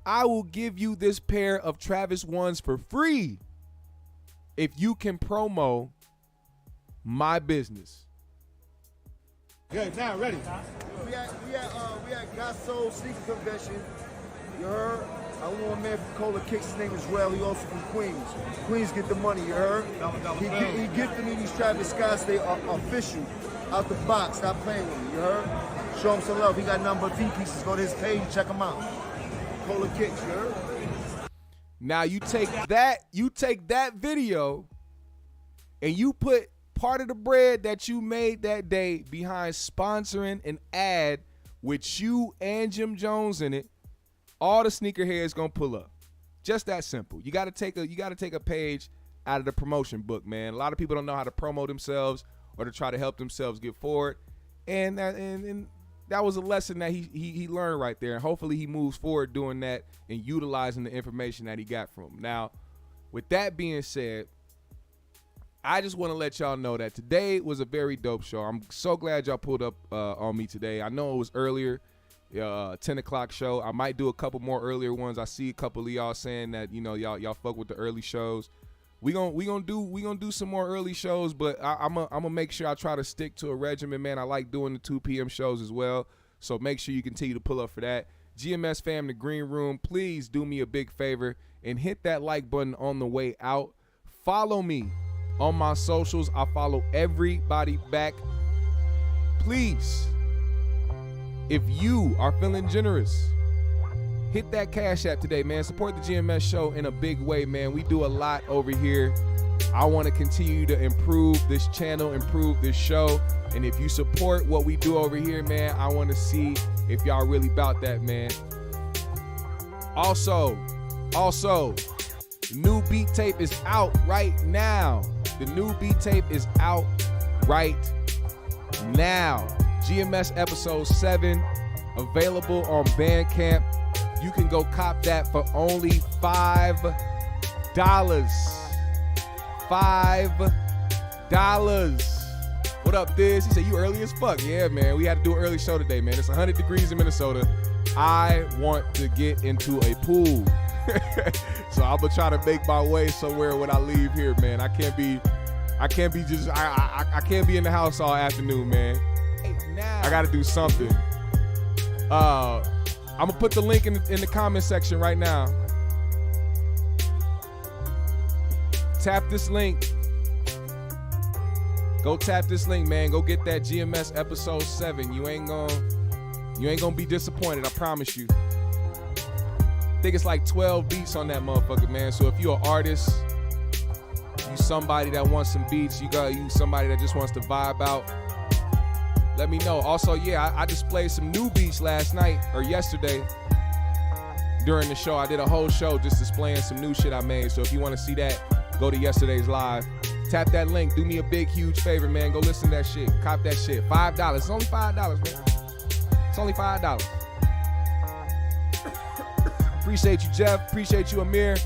I will give you this pair of Travis 1s for free if you can promo my business. Good, now ready. We at Got Soul Sneaker Convention. You heard? I want a man from Cola Kicks. His name is Rel. He also from Queens. Queens get the money. You heard? He gifted me these Travis Scotts. They are official, out the box. Stop playing with me. You heard? Show him some love. He got number V pieces. Go to his page. Check him out. Cola Kicks. You heard? Now you take that video, and you put part of the bread that you made that day behind sponsoring an ad with you and Jim Jones in it. All the sneakerheads gonna pull up. Just that simple. You gotta take a page out of the promotion book, man. A lot of people don't know how to promote themselves or to try to help themselves get forward, and that was a lesson that he learned right there. And hopefully he moves forward doing that and utilizing the information that he got from him. Now, with that being said, I just want to let y'all know that today was a very dope show. I'm so glad y'all pulled up on me today. I know it was earlier, 10 o'clock show. I might do a couple more earlier ones. I see a couple of y'all saying that, you know, y'all fuck with the early shows. We gonna do some more early shows, but I'm gonna make sure I try to stick to a regimen, man. I like doing the 2 p.m. shows as well, so make sure you continue to pull up for that. GMS fam, the green room, please do me a big favor and hit that like button on the way out. Follow me on my socials. I follow everybody back. Please, if you are feeling generous, hit that Cash App today, man. Support the GMS show in a big way, man. We do a lot over here. I want to continue to improve this channel, improve this show. And if you support what we do over here, man, I want to see if y'all really about that, man. Also, the new beat tape is out right now. The new beat tape is out right now. GMS episode 7, available on Bandcamp. You can go cop that for only $5. $5. What up, Thiz? He said, you early as fuck. Yeah, man. We had to do an early show today, man. It's 100 degrees in Minnesota. I want to get into a pool. So I'm gonna try to make my way somewhere when I leave here, man. I can't be in the house all afternoon, man. I gotta do something. I'm gonna put the link in the comment section right now. Tap this link. Go tap this link, man. Go get that GMS episode 7. You ain't gonna be disappointed, I promise you. I think it's like 12 beats on that motherfucker, man. So if you're an artist, you somebody that wants some beats, you somebody that just wants to vibe out, let me know. Also, yeah, I displayed some new beats last night or yesterday during the show. I did a whole show just displaying some new shit I made. So if you want to see that, go to yesterday's live. Tap that link. Do me a big, huge favor, man. Go listen to that shit. Cop that shit. $5. It's only $5, man. It's only $5. Appreciate you, Jeff. Appreciate you, Amir.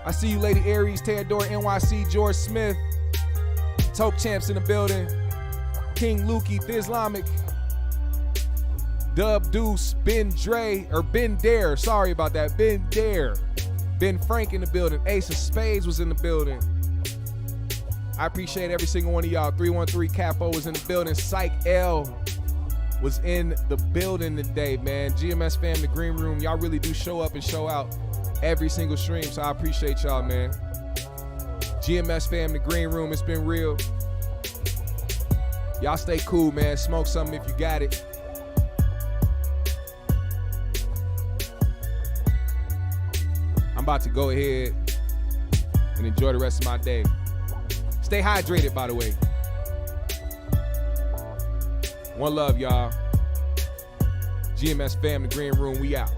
I see you, Lady Aries, Theodore, NYC, George Smith, Toke Champs in the building, King Lukey, The Islamic, Dub Deuce, Ben Dare. Sorry about that. Ben Dare. Ben Frank in the building. Ace of Spades was in the building. I appreciate every single one of y'all. 313 Capo was in the building. Psych L was in the building today, man. GMS fam, the green room. Y'all really do show up and show out every single stream, so I appreciate y'all, man. GMS fam, the green room. It's been real. Y'all stay cool, man. Smoke something if you got it. I'm about to go ahead and enjoy the rest of my day. Stay hydrated, by the way. One love, y'all. GMS fam, the green room, we out.